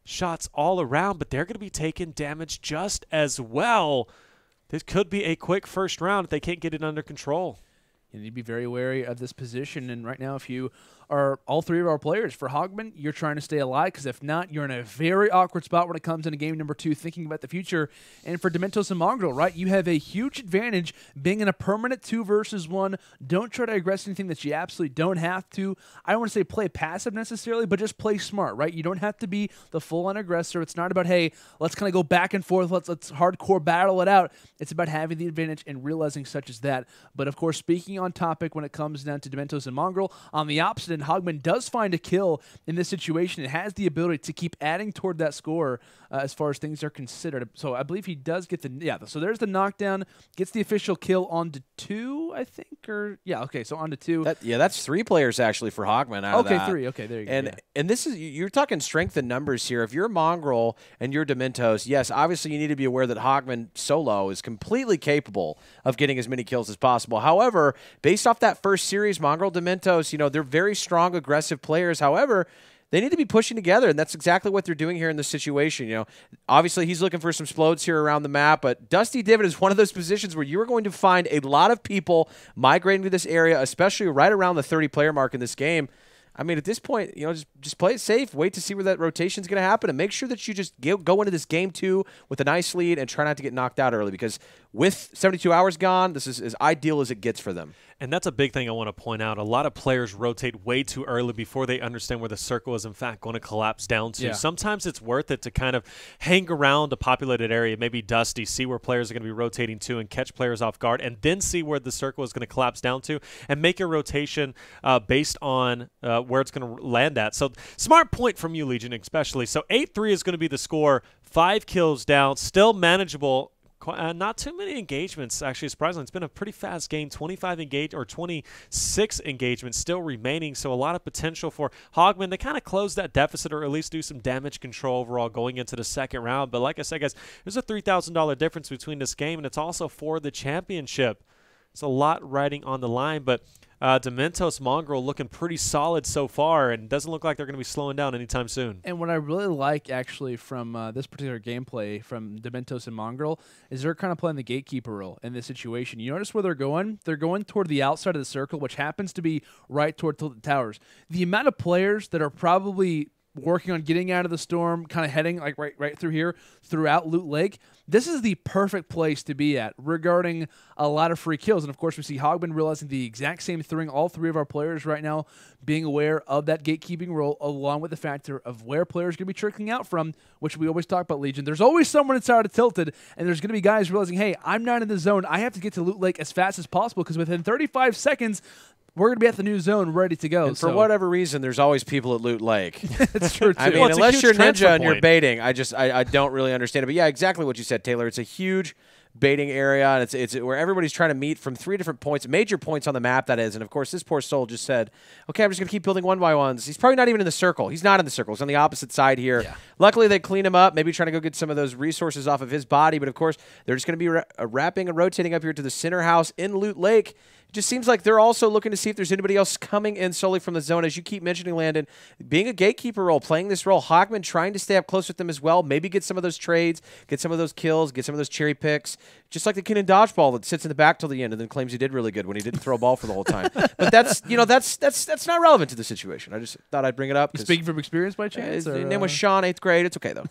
Speaker 1: Shots all around, but they're going to be taking damage just as well. This could be a quick first round if they can't get it under control.
Speaker 2: You need to be very wary of this position. And right now, if you are all 3 of our players, for Hogman, you're trying to stay alive, because if not, you're in a very awkward spot when it comes into game number 2, thinking about the future. And for Domentos and Mongraal, right, you have a huge advantage being in a permanent 2 versus 1. Don't try to aggress anything that you absolutely don't have to. I don't want to say play passive necessarily, but just play smart, right? You don't have to be the full-on aggressor. It's not about, hey, let's kind of go back and forth, let's hardcore battle it out. It's about having the advantage and realizing such as that. But of course, speaking on topic when it comes down to Domentos and Mongraal, on the opposite, and Hogman does find a kill in this situation. It has the ability to keep adding toward that score as far as things are considered. So I believe he does get the, so there's the knockdown, gets the official kill on to 2, I think, or, okay, so on to 2.
Speaker 3: That's 3 players actually for Hogman out of that.
Speaker 2: 3, okay, there you go.
Speaker 3: And this is, you're talking strength in numbers here. If you're Mongraal and you're Domentos, yes, obviously you need to be aware that Hogman solo is completely capable of getting as many kills as possible. However, based off that first series, Mongraal, Domentos, they're very strong, aggressive players. However, they need to be pushing together, and that's exactly what they're doing here in this situation. Obviously he's looking for some explodes here around the map, but Dusty Divot is one of those positions where you are going to find a lot of people migrating to this area, especially right around the 30-player mark in this game. I mean, at this point, just play it safe. Wait to see where that rotation is going to happen, and make sure that you just go into this game 2 with a nice lead and try not to get knocked out early, because with 72 hours gone, this is as ideal as it gets for them.
Speaker 1: And that's a big thing I want to point out. A lot of players rotate way too early before they understand where the circle is, in fact, going to collapse down to.
Speaker 2: Yeah.
Speaker 1: Sometimes it's worth it to kind of hang around a populated area, maybe Dusty, see where players are going to be rotating to and catch players off guard, and then see where the circle is going to collapse down to and make your rotation based on where it's going to land at. So smart point from you, Legion, especially. So 8-3 is going to be the score. 5 kills down, still manageable. Not too many engagements, actually, surprisingly. It's been a pretty fast game, 26 engagements still remaining, so a lot of potential for Hogman to kind of close that deficit or at least do some damage control overall going into the second round. But like I said, guys, there's a $3,000 difference between this game, and it's also for the championship. It's a lot riding on the line, but Domentos Mongraal looking pretty solid so far, and doesn't look like they're going to be slowing down anytime soon.
Speaker 2: And what I really like, actually, from this particular gameplay from Domentos and Mongraal is they're kind of playing the gatekeeper role in this situation. You notice where they're going? They're going toward the outside of the circle, which happens to be right toward the towers. The amount of players that are probably working on getting out of the storm, kind of heading like right through here, throughout Loot Lake. This is the perfect place to be at regarding a lot of free kills. And, of course, we see Hogman realizing the exact same thing. All three of our players right now being aware of that gatekeeping role, along with the factor of where players are going to be trickling out from, which we always talk about, Legion. There's always someone inside of Tilted, and there's going to be guys realizing, hey, I'm not in the zone. I have to get to Loot Lake as fast as possible because within 35 seconds, we're going to be at the new zone ready to go.
Speaker 3: And for whatever reason, there's always people at Loot Lake.
Speaker 2: It's true, too.
Speaker 3: I mean, unless you're Ninja and you're baiting, I don't really understand it. But, yeah, exactly what you said, Taylor. It's a huge baiting area, and it's where everybody's trying to meet from 3 different points, major points on the map, that is. And, of course, this poor soul just said, okay, I'm just going to keep building one by ones. He's probably not even in the circle. He's not in the circle. He's on the opposite side here. Yeah. Luckily, they clean him up, maybe trying to go get some of those resources off of his body. But, of course, they're just going to be wrapping and rotating up here to the center house in Loot Lake. It just seems like they're also looking to see if there's anybody else coming in solely from the zone. As you keep mentioning, Landon, being a gatekeeper role, playing this role, Hogman trying to stay up close with them as well, maybe get some of those trades, get some of those kills, get some of those cherry picks, just like the kid in dodgeball that sits in the back till the end and then claims he did really good when he didn't throw a ball for the whole time. But that's not relevant to the situation. I just thought I'd bring it up.
Speaker 2: Speaking from experience by chance?
Speaker 3: His name was Sean, 8th grade. It's okay, though.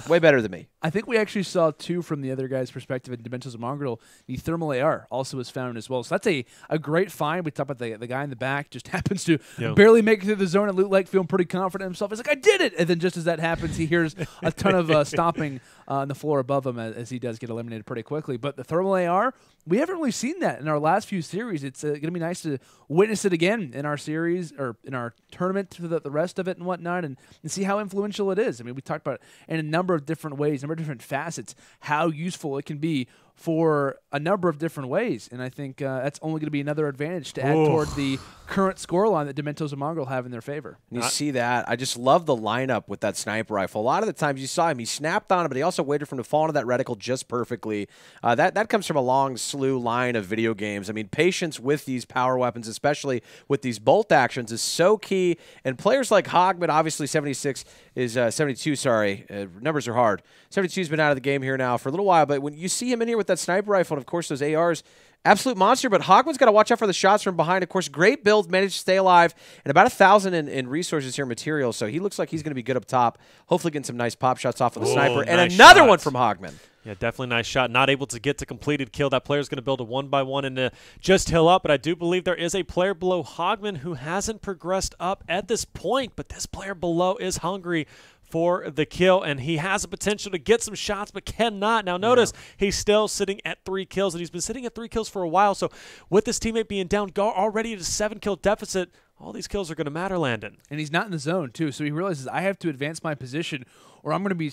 Speaker 3: Way better than me.
Speaker 2: I think we actually saw two from the other guy's perspective in Domentos Mongraal. The thermal AR also was found as well. So that's a great find. We talked about the guy in the back just happens to barely make it through the zone at Loot Lake, feeling pretty confident in himself. He's like, I did it! And then just as that happens, he hears a ton of stomping on the floor above him as he does get eliminated pretty quickly. But the thermal AR, we haven't really seen that in our last few series. It's going to be nice to witness it again in our series or in our tournament for the rest of it and whatnot and see how influential it is. I mean, we talked about it in a number of different ways, a number of different facets, how useful it can be for a number of different ways. And I think that's only going to be another advantage to add toward the current scoreline that Domentos and Mongraal have in their favor.
Speaker 3: And you see that. I just love the lineup with that sniper rifle. A lot of the times you saw him, he snapped on it, but he also waited for him to fall into that reticle just perfectly. That comes from a long slew line of video games. I mean, patience with these power weapons, especially with these bolt actions, is so key. And players like Hogman, obviously 72, sorry. Numbers are hard. 72's been out of the game here now for a little while, but when you see him in here with that sniper rifle and, of course, those ARs, absolute monster. But Hogman's got to watch out for the shots from behind. Of course, great build, managed to stay alive, and about 1,000 in resources here, materials. So he looks like he's going to be good up top. Hopefully getting some nice pop shots off of the sniper. And
Speaker 1: nice
Speaker 3: another
Speaker 1: shot.
Speaker 3: one from Hogman.
Speaker 1: Yeah, definitely nice shot. Not able to get to completed kill. That player's going to build a 1-by-1 and just hill up. But I do believe there is a player below Hogman who hasn't progressed up at this point. But this player below is hungry for the kill, and he has the potential to get some shots but cannot. Now notice he's still sitting at 3 kills, and he's been sitting at 3 kills for a while. So with this teammate being down already at a 7-kill deficit, all these kills are going to matter, Landon.
Speaker 2: And he's not in the zone too, so he realizes I have to advance my position or I'm going to be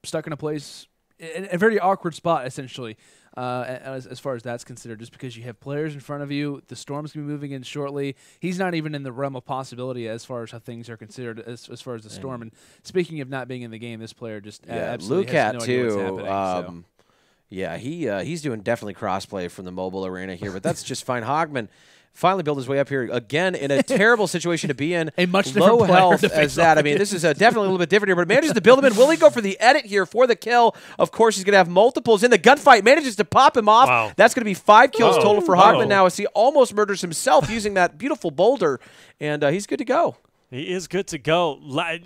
Speaker 2: stuck in a place, in a very awkward spot essentially. As far as that's considered, just because you have players in front of you, the storm's going to be moving in shortly. He's not even in the realm of possibility as far as how things are considered as far as the storm. And speaking of not being in the game, this player just absolutely has no idea what's happening.
Speaker 3: Yeah, he's doing definitely crossplay from the mobile arena here, but that's just fine. Hogman finally built his way up here again in a terrible situation to be in.
Speaker 2: A much
Speaker 3: low
Speaker 2: different
Speaker 3: health as that. I mean, this is definitely a little bit different here, but manages to build him in. Will he go for the edit here for the kill? Of course, he's going to have multiples in the gunfight. Manages to pop him off.
Speaker 1: Wow.
Speaker 3: That's going to be 5 kills total for Hogman now as he almost murders himself using that beautiful boulder, and he's good to go.
Speaker 1: He is good to go.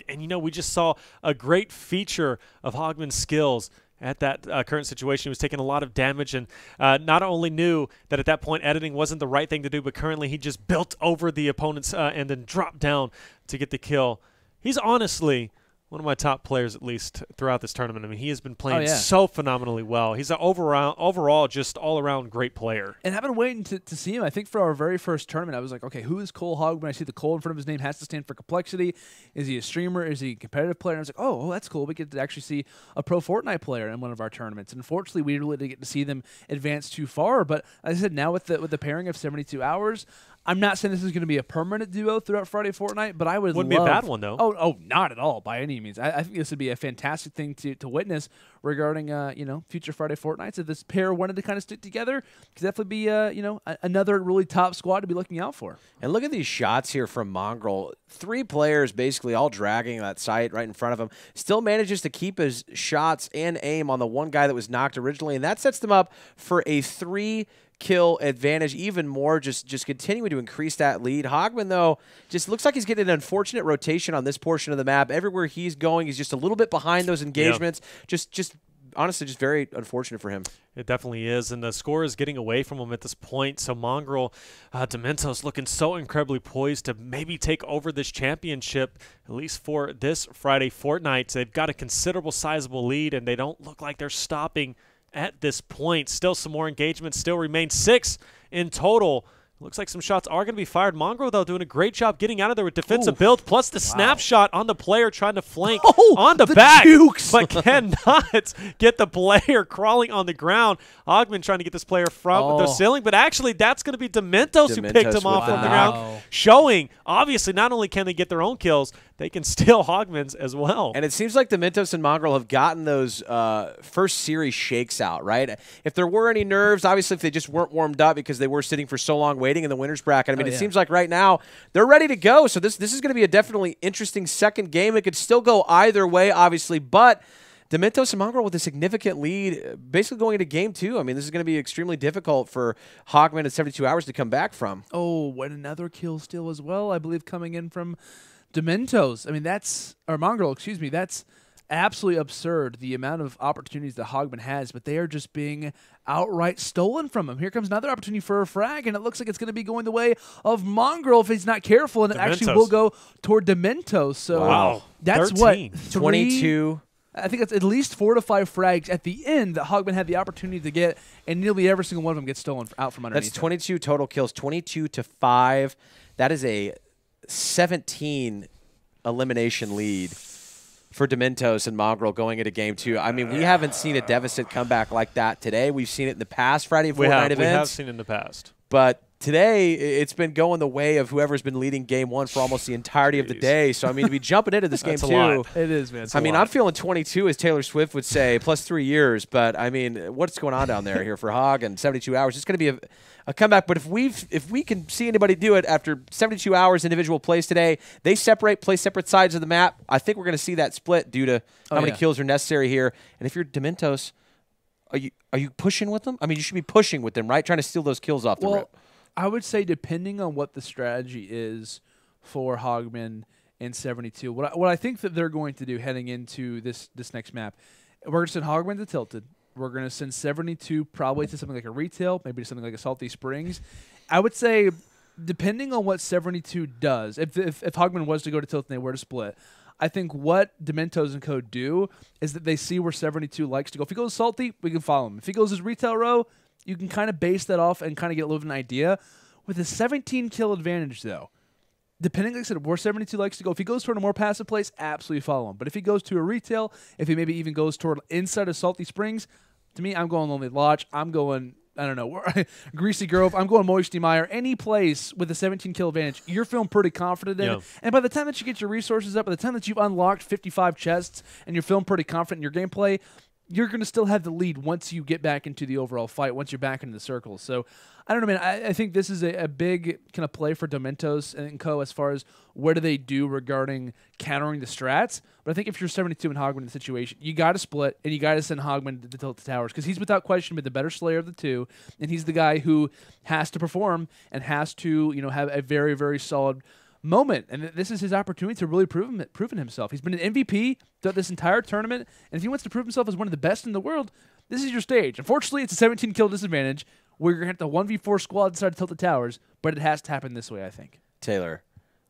Speaker 1: And, we just saw a great feature of Hogman's skills at that current situation. He was taking a lot of damage and not only knew that at that point editing wasn't the right thing to do, but currently he just built over the opponents and then dropped down to get the kill. He's honestly one of my top players, at least throughout this tournament. I mean, he has been playing so phenomenally well. He's an overall just all-around great player.
Speaker 2: And I've been waiting to see him. I think for our very first tournament, I was like, okay, who is coL Hogman? I see the coL in front of his name has to stand for complexity. Is he a streamer? Is he a competitive player? And I was like, oh, that's cool. We get to actually see a pro Fortnite player in one of our tournaments. And unfortunately, we really didn't get to see them advance too far. But as I said, now with the pairing of 72 hours, I'm not saying this is going to be a permanent duo throughout Friday Fortnite, but I would
Speaker 1: Wouldn't be a bad one, though.
Speaker 2: Oh, not at all, by any means. I think this would be a fantastic thing to witness regarding, future Friday Fortnites. If this pair wanted to kind of stick together, it could definitely be, another really top squad to be looking out for.
Speaker 3: And look at these shots here from Mongraal. 3 players basically all dragging that sight right in front of him. Still manages to keep his shots and aim on the one guy that was knocked originally, and that sets them up for a 3 kill advantage even more, just continuing to increase that lead. Hogman, though, just looks like he's getting an unfortunate rotation on this portion of the map. Everywhere he's going, he's just a little bit behind those engagements. Just honestly, just very unfortunate for him.
Speaker 1: It definitely is, and the score is getting away from him at this point. So Mongraal, Domentos looking so incredibly poised to maybe take over this championship, at least for this Friday Fortnite. They've got a considerable sizable lead, and they don't look like they're stopping at this point. Still some more engagements still remain, 6 in total. Looks like some shots are going to be fired. Mongraal, though, doing a great job getting out of there with defensive build, plus the snapshot on the player trying to flank on the back,
Speaker 2: jukes.
Speaker 1: but cannot get the player crawling on the ground. Hogman trying to get this player from the ceiling, but actually that's going to be Domentos who picked him off from the ground, showing, obviously, not only can they get their own kills, they can steal Hogman's as well.
Speaker 3: And it seems like Domentos and Mongraal have gotten those first series shakes out, right? If there were any nerves, obviously if they just weren't warmed up because they were sitting for so long waiting in the winner's bracket, I mean, it seems like right now they're ready to go. So this is going to be a definitely interesting second game. It could still go either way, obviously, but Domentos and Mongraal with a significant lead, basically going into game 2. I mean, this is going to be extremely difficult for Hogman at 72 hours to come back from.
Speaker 2: Oh, and another kill steal as well, I believe, coming in from Domentos. I mean, Mongraal, excuse me, that's absolutely absurd, the amount of opportunities that Hogman has, but they are just being outright stolen from him. Here comes another opportunity for a frag, and it looks like it's going to be going the way of Mongraal if he's not careful, and it actually will go toward Domentos. So that's
Speaker 1: 13.
Speaker 2: what?
Speaker 3: 22.
Speaker 2: I think it's at least 4 to 5 frags at the end that Hogman had the opportunity to get, and nearly every single one of them gets stolen out from underneath.
Speaker 3: That's 22 total kills, 22 to 5. That is a 17 elimination lead for Domentos and Mongraal going into game 2. I mean, we haven't seen a deficit comeback like that today. We've seen it in the past Friday Fortnite events.
Speaker 1: We have seen it in the past.
Speaker 3: But today, it's been going the way of whoever's been leading game 1 for almost the entirety of the day. So, I mean, to be jumping into this game 2.
Speaker 2: It is, man.
Speaker 3: I mean, I'm feeling 22, as Taylor Swift would say, plus 3 years. But, I mean, what's going on down there here for Hog and 72 hours? It's going to be a comeback. But if we can see anybody do it after 72 hours individual plays today, they play separate sides of the map. I think we're going to see that split due to how many kills are necessary here. And if you're Domentos, are you pushing with them? I mean, you should be pushing with them, right? Trying to steal those kills off the rip.
Speaker 2: I would say depending on what the strategy is for Hogman and 72, what I think that they're going to do heading into this next map, we're going to send Hogman to Tilted. We're going to send 72 probably to something like a retail, maybe to something like a Salty Springs. I would say depending on what 72 does, if Hogman was to go to Tilted and they were to split, I think what Domentos and co do is that they see where 72 likes to go. If he goes Salty, we can follow him. If he goes his retail row, you can kind of base that off and kind of get a little of an idea. With a 17 kill advantage, though, depending, like I said, where 72 likes to go, if he goes toward a more passive place, absolutely follow him. But if he goes to a retail, if he maybe even goes toward inside of Salty Springs, to me, I'm going Lonely Lodge. I'm going, I don't know, Greasy Grove. I'm going Moisty Mire. Any place with a 17 kill advantage, you're feeling pretty confident in it. And by the time that you get your resources up, by the time that you've unlocked 55 chests and you're feeling pretty confident in your gameplay, you're going to still have the lead once you get back into the overall fight, once you're back into the circle. So, I don't know, man. I think this is a big kind of play for Domentos and co as far as what do they do regarding countering the strats. But I think if you're 72 and Hogman in the situation, you got to split, and you got to send Hogman to the Tilted Towers because he's without question the better Slayer of the two, and he's the guy who has to perform and has to, have a very, very solid moment, and this is his opportunity to really proven himself. He's been an MVP throughout this entire tournament, and if he wants to prove himself as one of the best in the world, this is your stage. Unfortunately, it's a 17 kill disadvantage. We're going to have to 1v4 squad inside Tilted Towers, but it has to happen this way, I think.
Speaker 3: Taylor,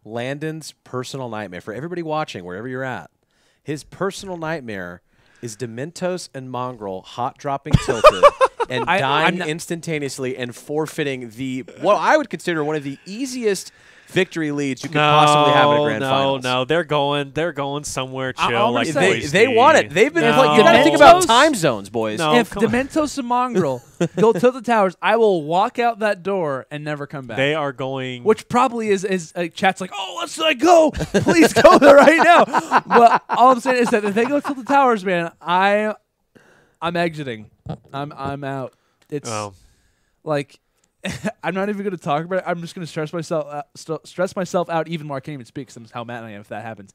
Speaker 3: Landon's personal nightmare for everybody watching, wherever you're at, his personal nightmare is Domentos and Mongraal hot dropping Tilted and dying instantaneously and forfeiting what I would consider one of the easiest victory leads you could possibly have in a grand finals.
Speaker 1: No, they're going somewhere chill. Like
Speaker 3: they want it. They've been. You got to think about time zones, boys.
Speaker 2: No, if Domentos and Mongraal go to the towers, I will walk out that door and never come back.
Speaker 1: They are going,
Speaker 2: which probably is chat's like, oh, let's go, please go there right now. But all I'm saying is that if they go to the towers, man, I'm exiting. I'm out. It's like. I'm not even going to talk about it. I'm just going to stress myself out even more. I can't even speak because I'm how mad I am if that happens.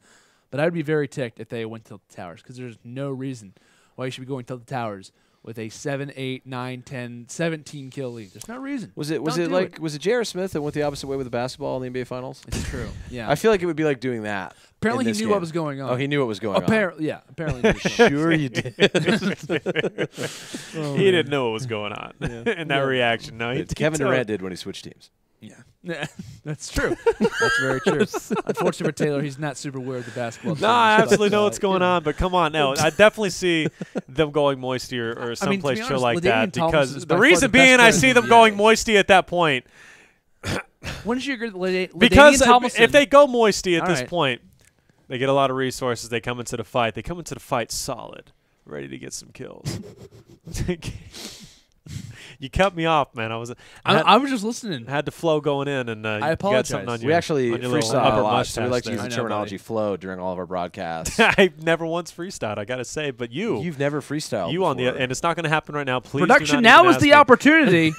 Speaker 2: But I would be very ticked if they went to the towers because there's no reason why you should be going to the towers with a 7, 8, 9, 10, 17 kill lead. There's no reason.
Speaker 3: Was it J.R. Smith that went the opposite way with the basketball in the NBA Finals?
Speaker 2: It's true. Yeah.
Speaker 3: I feel like it would be like doing that.
Speaker 2: Apparently he knew what was going on.
Speaker 3: Oh, he knew what was going on.
Speaker 2: Apparently, yeah. Apparently he knew what was going on.
Speaker 3: Sure you did.
Speaker 1: He didn't know what was going on in that reaction. No,
Speaker 3: Kevin Durant did when he switched teams.
Speaker 2: Yeah, that's true. That's very true. Unfortunately for Taylor, he's not super aware of the basketball.
Speaker 1: No, I absolutely know what's going on, but come on now. I definitely see them going moisty or someplace chill like that because the reason being I see them going moisty at that point.
Speaker 2: When did you agree with
Speaker 1: because if they go moisty at this point, they get a lot of resources. They come into the fight. They come into the fight solid, ready to get some kills. You cut me off, man. I was
Speaker 2: just listening.
Speaker 1: Had the flow going in, and
Speaker 2: I apologize.
Speaker 3: We actually freestyle a lot, so we like to use the terminology flow during all of our broadcasts.
Speaker 1: I never once freestyled, I gotta say, but you've
Speaker 3: never freestyled.
Speaker 1: And it's not going to happen right now. Please,
Speaker 2: production now is the opportunity.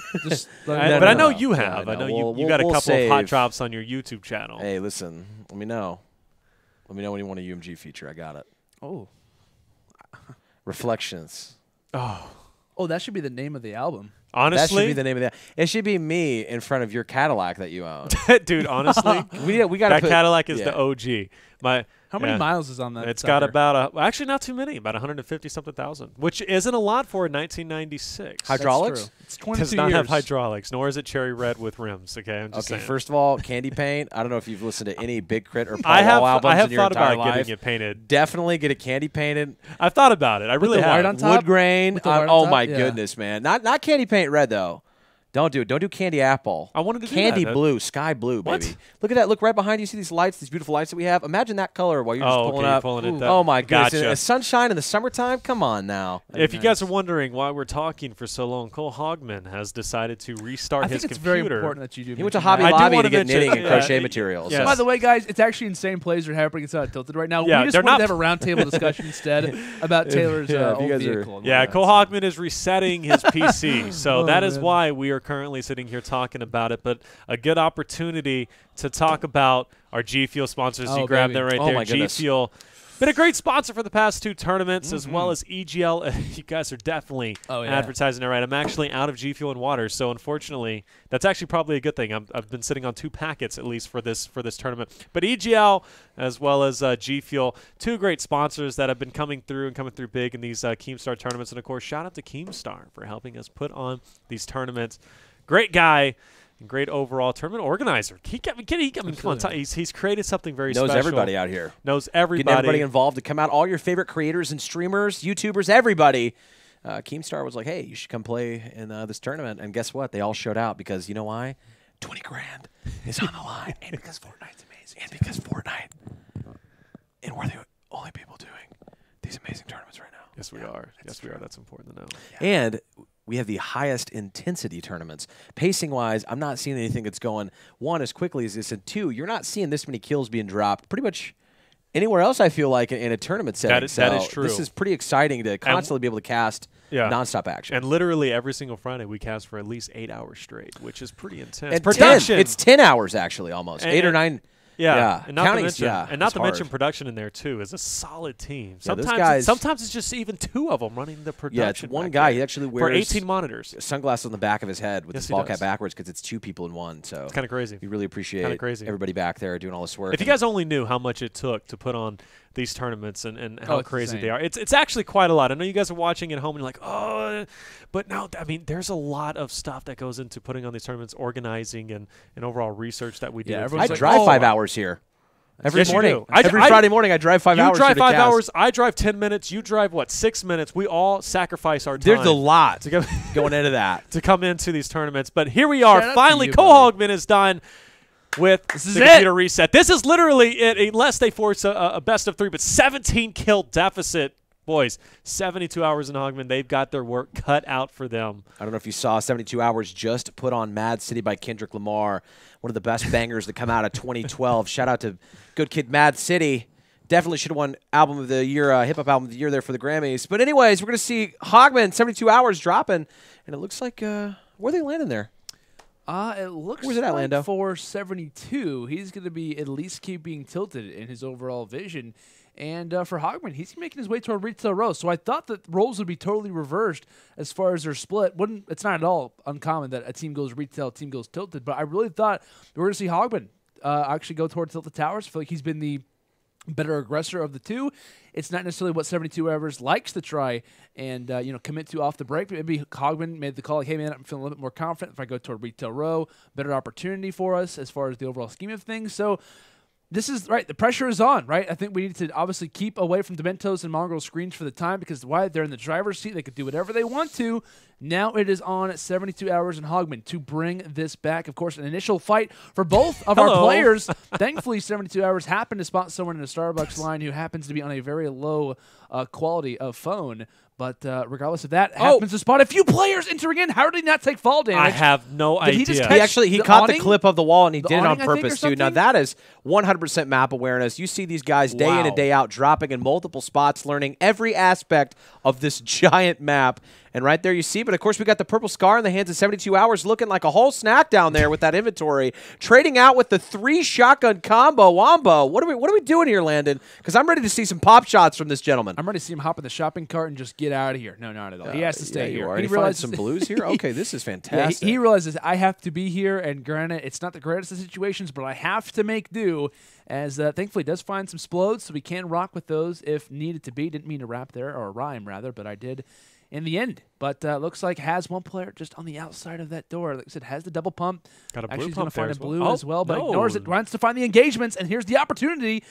Speaker 1: But I know you have. I know you got a couple of hot drops on your YouTube channel.
Speaker 3: Hey, listen, let me know. Let me know when you want a UMG feature. I got it.
Speaker 2: Oh,
Speaker 3: Reflections.
Speaker 2: Oh, that should be the name of the album.
Speaker 1: Honestly,
Speaker 3: that should be the name of that. It should be me in front of your Cadillac that you own.
Speaker 1: Dude, honestly,
Speaker 3: we got
Speaker 1: that Cadillac is the OG.
Speaker 2: How many miles is on that?
Speaker 1: It's got about actually not too many, about 150-something thousand, which isn't a lot for 1996.
Speaker 3: Hydraulics?
Speaker 2: It's 22
Speaker 1: does not have hydraulics, nor is it cherry red with rims. Okay, I'm just saying.
Speaker 3: First of all, candy paint. I don't know if you've listened to any Big Crit or Paul Wall albums
Speaker 1: I have
Speaker 3: in your
Speaker 1: thought
Speaker 3: entire
Speaker 1: about
Speaker 3: life.
Speaker 1: getting it painted.
Speaker 3: Definitely get it candy painted.
Speaker 1: I've thought about it. I really have.
Speaker 2: White on top?
Speaker 3: Wood grain.
Speaker 2: Oh
Speaker 3: my goodness, man! Not candy paint red though. Don't do it. Don't do candy apple.
Speaker 1: I wanted to do
Speaker 3: candy
Speaker 1: that.
Speaker 3: blue, sky blue, baby.
Speaker 1: What?
Speaker 3: Look at that. Look right behind you. See these lights, these beautiful lights that we have? Imagine that color while you're just pulling up.
Speaker 1: Pulling it
Speaker 3: oh, my goodness.
Speaker 1: Gotcha.
Speaker 3: And sunshine in the summertime? Come on now.
Speaker 1: If you guys are wondering why we're talking for so long, coL Hogman has decided to restart his computer.
Speaker 2: I think it's very important that you do.
Speaker 3: He went to Hobby Lobby to get knitting and crochet materials.
Speaker 1: Yes.
Speaker 2: By the way, guys, it's actually insane plays are happening inside Tilted right now.
Speaker 1: Yeah,
Speaker 2: we just wanted to have a roundtable discussion instead about Taylor's old vehicle.
Speaker 1: CoL Hogman is resetting his PC, so that is why we are currently sitting here talking about it. But a good opportunity to talk about our G Fuel sponsors. You grabbed that right there. G Fuel. Been a great sponsor for the past 2 tournaments, as well as EGL. You guys are definitely advertising it right. I'm actually out of G Fuel and water, so unfortunately, that's actually probably a good thing. I've been sitting on 2 packets at least for this tournament. But EGL as well as G Fuel, 2 great sponsors that have been coming through big in these Keemstar tournaments. And of course, shout out to Keemstar for helping us put on these tournaments. Great guy. Great overall tournament organizer. Come on, he's created something very special.
Speaker 3: Knows everybody out here.
Speaker 1: Knows everybody.
Speaker 3: Getting everybody involved to come out. All your favorite creators and streamers, YouTubers, everybody. Keemstar was like, hey, you should come play in this tournament. And guess what? They all showed out because you know why? 20 grand is on the line. And because Fortnite's amazing. And because Fortnite. And we're the only people doing these amazing tournaments right now.
Speaker 1: Yes, we are. Yes, we are. That's important to know.
Speaker 3: Yeah. And we have the highest intensity tournaments. Pacing-wise, I'm not seeing anything that's going, 1, as quickly as this, and 2, you're not seeing this many kills being dropped pretty much anywhere else, I feel like, in a tournament setting.
Speaker 1: That is true.
Speaker 3: This is pretty exciting to constantly be able to cast nonstop action.
Speaker 1: And literally every single Friday, we cast for at least 8 hours straight, which is pretty intense.
Speaker 3: And production. It's 10 hours, actually, almost. 8 or 9.
Speaker 1: Yeah, and not to mention production in there too is a solid team. Sometimes it's just even 2 of them running the production.
Speaker 3: Yeah, it's one guy. He actually wears
Speaker 1: for 18 monitors,
Speaker 3: sunglasses on the back of his head with his ball cap backwards because it's 2 people in one. So
Speaker 1: it's kind of crazy.
Speaker 3: We really appreciate everybody back there doing all this work.
Speaker 1: If you guys only knew how much it took to put on these tournaments and how crazy they are, it's actually quite a lot. I know you guys are watching at home and you're like, oh, but no, I mean, there's a lot of stuff that goes into putting on these tournaments, organizing and overall research that we do.
Speaker 3: Yeah, I drive 5 hours here. Every morning. Every Friday morning, I drive 5 hours.
Speaker 1: You drive 5 hours. I drive 10 minutes. You drive, 6 minutes? We all sacrifice our time.
Speaker 3: There's a lot going into that.
Speaker 1: To come into these tournaments. But here we are. Finally, CoL Hogman is done with the computer reset. This is literally it, unless they force a best of 3, but 17 kill deficit. Boys, 72 hours in Hogman. They've got their work cut out for them.
Speaker 3: I don't know if you saw 72 Hours just put on Mad City by Kendrick Lamar, one of the best bangers that come out of 2012. Shout out to good kid Mad City. Definitely should have won Album of the Year, Hip-Hop Album of the Year there for the Grammys. But anyways, we're going to see Hogman, 72 Hours dropping. And it looks like, where are they landing there?
Speaker 2: It looks
Speaker 3: Where's it at, Lando?
Speaker 2: For 72, he's going to be at least keeping tilted in his overall vision. And for Hogman, he's making his way toward retail row. So I thought that roles would be totally reversed as far as their split. It's not at all uncommon that a team goes retail, a team goes tilted. But I really thought we were going to see Hogman actually go toward tilted towers. I feel like he's been the better aggressor of the two. It's not necessarily what 72hrs likes to try and commit to off the break. But maybe Hogman made the call like, hey man, I'm feeling a little bit more confident if I go toward retail row. Better opportunity for us as far as the overall scheme of things. So this is right. The pressure is on, right? I think we need to obviously keep away from Domentos and Mongraal screens for the time because why? They're in the driver's seat. They could do whatever they want to. Now it is on 72hrs and Hogman to bring this back. Of course, an initial fight for both of our players. Thankfully, 72hrs happened to spot someone in a Starbucks line who happens to be on a very low quality of phone. But regardless of that, happens to spot a few players entering in. How did he not take fall damage?
Speaker 1: I have no idea.
Speaker 3: He caught the clip of the wall, and he did it on
Speaker 2: awning,
Speaker 3: purpose, too. Now, that is 100% map awareness. You see these guys day in and day out dropping in multiple spots, learning every aspect of this giant map. And right there you see, but of course we got the purple scar in the hands of 72hrs looking like a whole snack down there with that inventory. Trading out with the 3 shotgun combo. Wombo, what are we doing here, Landon? Because I'm ready to see some pop shots from this gentleman.
Speaker 2: I'm ready to see him hop in the shopping cart and just get out of here. No, not at all. He has to stay here.
Speaker 3: He realizes some blues here? Okay, this is fantastic.
Speaker 2: Yeah, he realizes I have to be here, and granted, it's not the greatest of situations, but I have to make do. As thankfully does find some splodes, so we can rock with those if needed to be. Didn't mean to rap there, or rhyme rather, but I did in the end. But looks like has one player just on the outside of that door. Like I said, has the double pump.
Speaker 1: Got a blue
Speaker 2: Actually, he's
Speaker 1: pump
Speaker 2: going to find a blue as well, but
Speaker 1: no.
Speaker 2: ignores it. Wants to find the engagements, and here's the opportunity.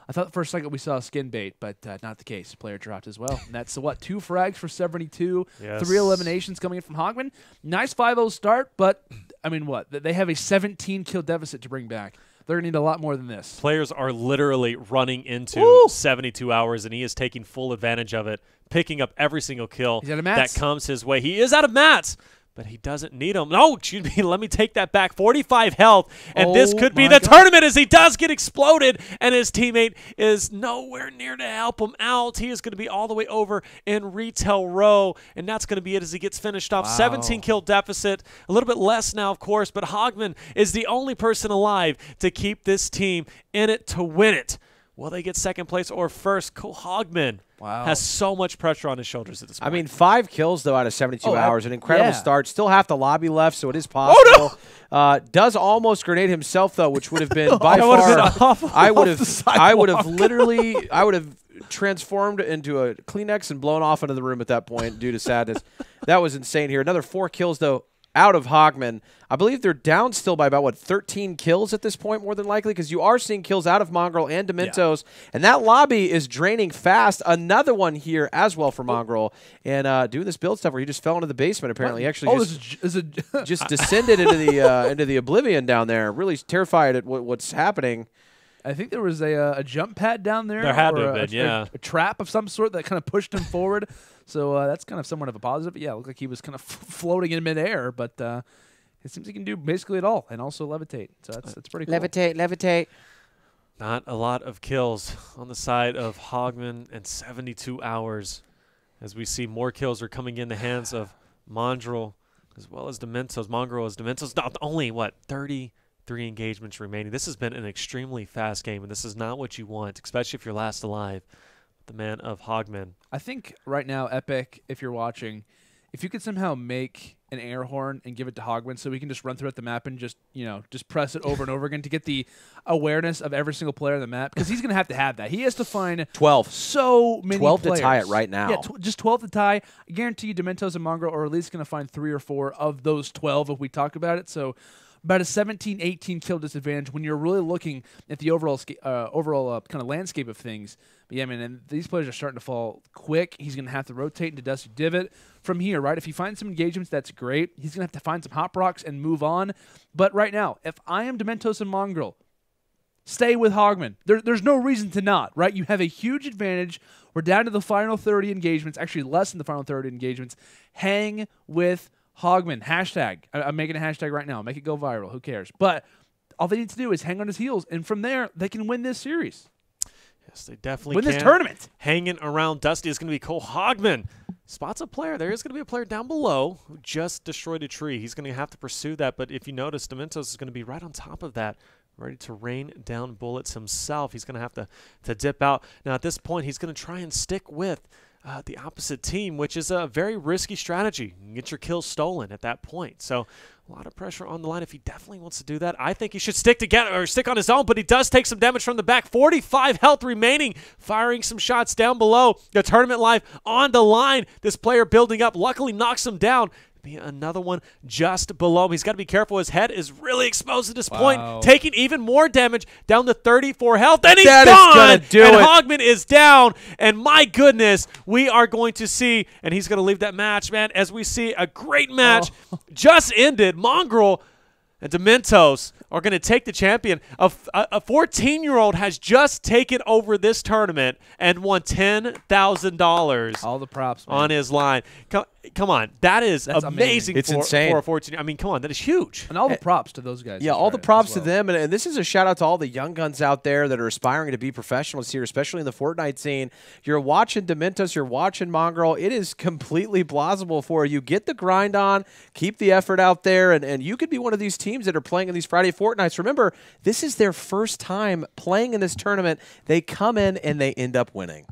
Speaker 2: I thought for a second we saw a skin bait, but not the case. Player dropped as well. And that's, 2 frags for 72,
Speaker 1: yes.
Speaker 2: 3 eliminations coming in from Hogman. Nice 5-0 start, but, I mean, what? They have a 17-kill deficit to bring back. They're going to need a lot more than this.
Speaker 1: Players are literally running into 72hrs, and he is taking full advantage of it, picking up every single kill that comes his way. He is out of mats, but he doesn't need them. No, excuse me, let me take that back. 45 health, and this could be the tournament as he does get exploded, and his teammate is nowhere near to help him out. He is going to be all the way over in retail row, and that's going to be it as he gets finished off. 17-kill deficit, a little bit less now, of course, but Hogman is the only person alive to keep this team in it to win it. Will they get second place or first? coL Hogman has so much pressure on his shoulders at this point.
Speaker 3: I mean, 5 kills, though, out of 72 hours. An incredible start. Still half the lobby left, so it is possible. Oh, no! Does almost grenade himself, though, which would have been by far. I would have transformed into a Kleenex and blown off into the room at that point due to sadness. That was insane here. Another 4 kills, though, out of Hogman. I believe they're down still by about, 13 kills at this point, more than likely, because you are seeing kills out of Mongraal and Domentos, and that lobby is draining fast. Another one here as well for Mongraal, and doing this build stuff where he just fell into the basement, apparently. He actually just descended into the oblivion down there, really terrified at what's happening.
Speaker 2: I think there was a jump pad down there.
Speaker 1: There had to have been,
Speaker 2: a trap of some sort that kind of pushed him forward. So that's kind of somewhat of a positive. But yeah, it looked like he was kind of floating in midair, but it seems he can do basically it all and also levitate. So that's pretty cool.
Speaker 3: Levitate.
Speaker 1: Not a lot of kills on the side of Hogman and 72hrs. As we see more kills are coming in the hands of Mongraal as well as Domentos. Mongraal is Domentos. Not only, 33 engagements remaining. This has been an extremely fast game, and this is not what you want, especially if you're last alive. The man of Hogman.
Speaker 2: I think right now, Epic, if you're watching, if you could somehow make an air horn and give it to Hogman so we can just run throughout the map and just press it over and over again to get the awareness of every single player on the map, because he's going to have that. He has to find
Speaker 3: 12.
Speaker 2: So many
Speaker 3: 12
Speaker 2: players.
Speaker 3: to tie it right now.
Speaker 2: Yeah, just 12 to tie. I guarantee you Domentos and Mongraal are at least going to find 3 or 4 of those 12 if we talk about it. So about a 17, 18 kill disadvantage when you're really looking at the overall kind of landscape of things. But yeah, man, and these players are starting to fall quick. He's going to have to rotate into Dusty Divot from here, right? If he finds some engagements, that's great. He's going to have to find some hop rocks and move on. But right now, if I am Domentos and Mongraal, stay with Hogman. There's no reason to not, right? You have a huge advantage. We're down to the final 30 engagements, actually less than the final 30 engagements. Hang with Hogman. Hashtag. I'm making a hashtag right now. Make it go viral. Who cares? But all they need to do is hang on his heels, and from there, they can win this series.
Speaker 1: Yes, they definitely
Speaker 2: win
Speaker 1: can.
Speaker 2: This tournament.
Speaker 1: Hanging around Dusty is going to be coL Hogman. Spots a player. There is going to be a player down below who just destroyed a tree. He's going to have to pursue that, but if you notice, Domentos is going to be right on top of that, ready to rain down bullets himself. He's going to have to dip out. Now, at this point, he's going to try and stick with the opposite team, which is a very risky strategy. You can get your kills stolen at that point. So a lot of pressure on the line if he definitely wants to do that. I think he should stick together or stick on his own, but he does take some damage from the back. 45 health remaining, firing some shots down below. The tournament life on the line. This player building up, luckily knocks him down. Another one just below him. He's got to be careful. His head is really exposed at this point, taking even more damage, down to 34 health. And he's gone, and Hogman is down. And my goodness, we are going to see, and he's going to leave that match, man, as we see a great match just ended. Mongraal and Domentos are going to take the champion. A 14-year-old has just taken over this tournament and won $10,000.
Speaker 2: All the props, man.
Speaker 1: On his line. Come on. That's amazing.
Speaker 3: It's
Speaker 1: for,
Speaker 3: insane.
Speaker 1: For a 14. I mean, come on. That is huge.
Speaker 2: And all the props to those guys.
Speaker 3: Yeah, all the props to them. And this is a shout out to all the young guns out there that are aspiring to be professionals here, especially in the Fortnite scene. You're watching Domentos, you're watching Mongraal. It is completely plausible for you. Get the grind on, keep the effort out there, and you could be one of these teams that are playing in these Friday Fortnites. Remember, this is their first time playing in this tournament. They come in and they end up winning.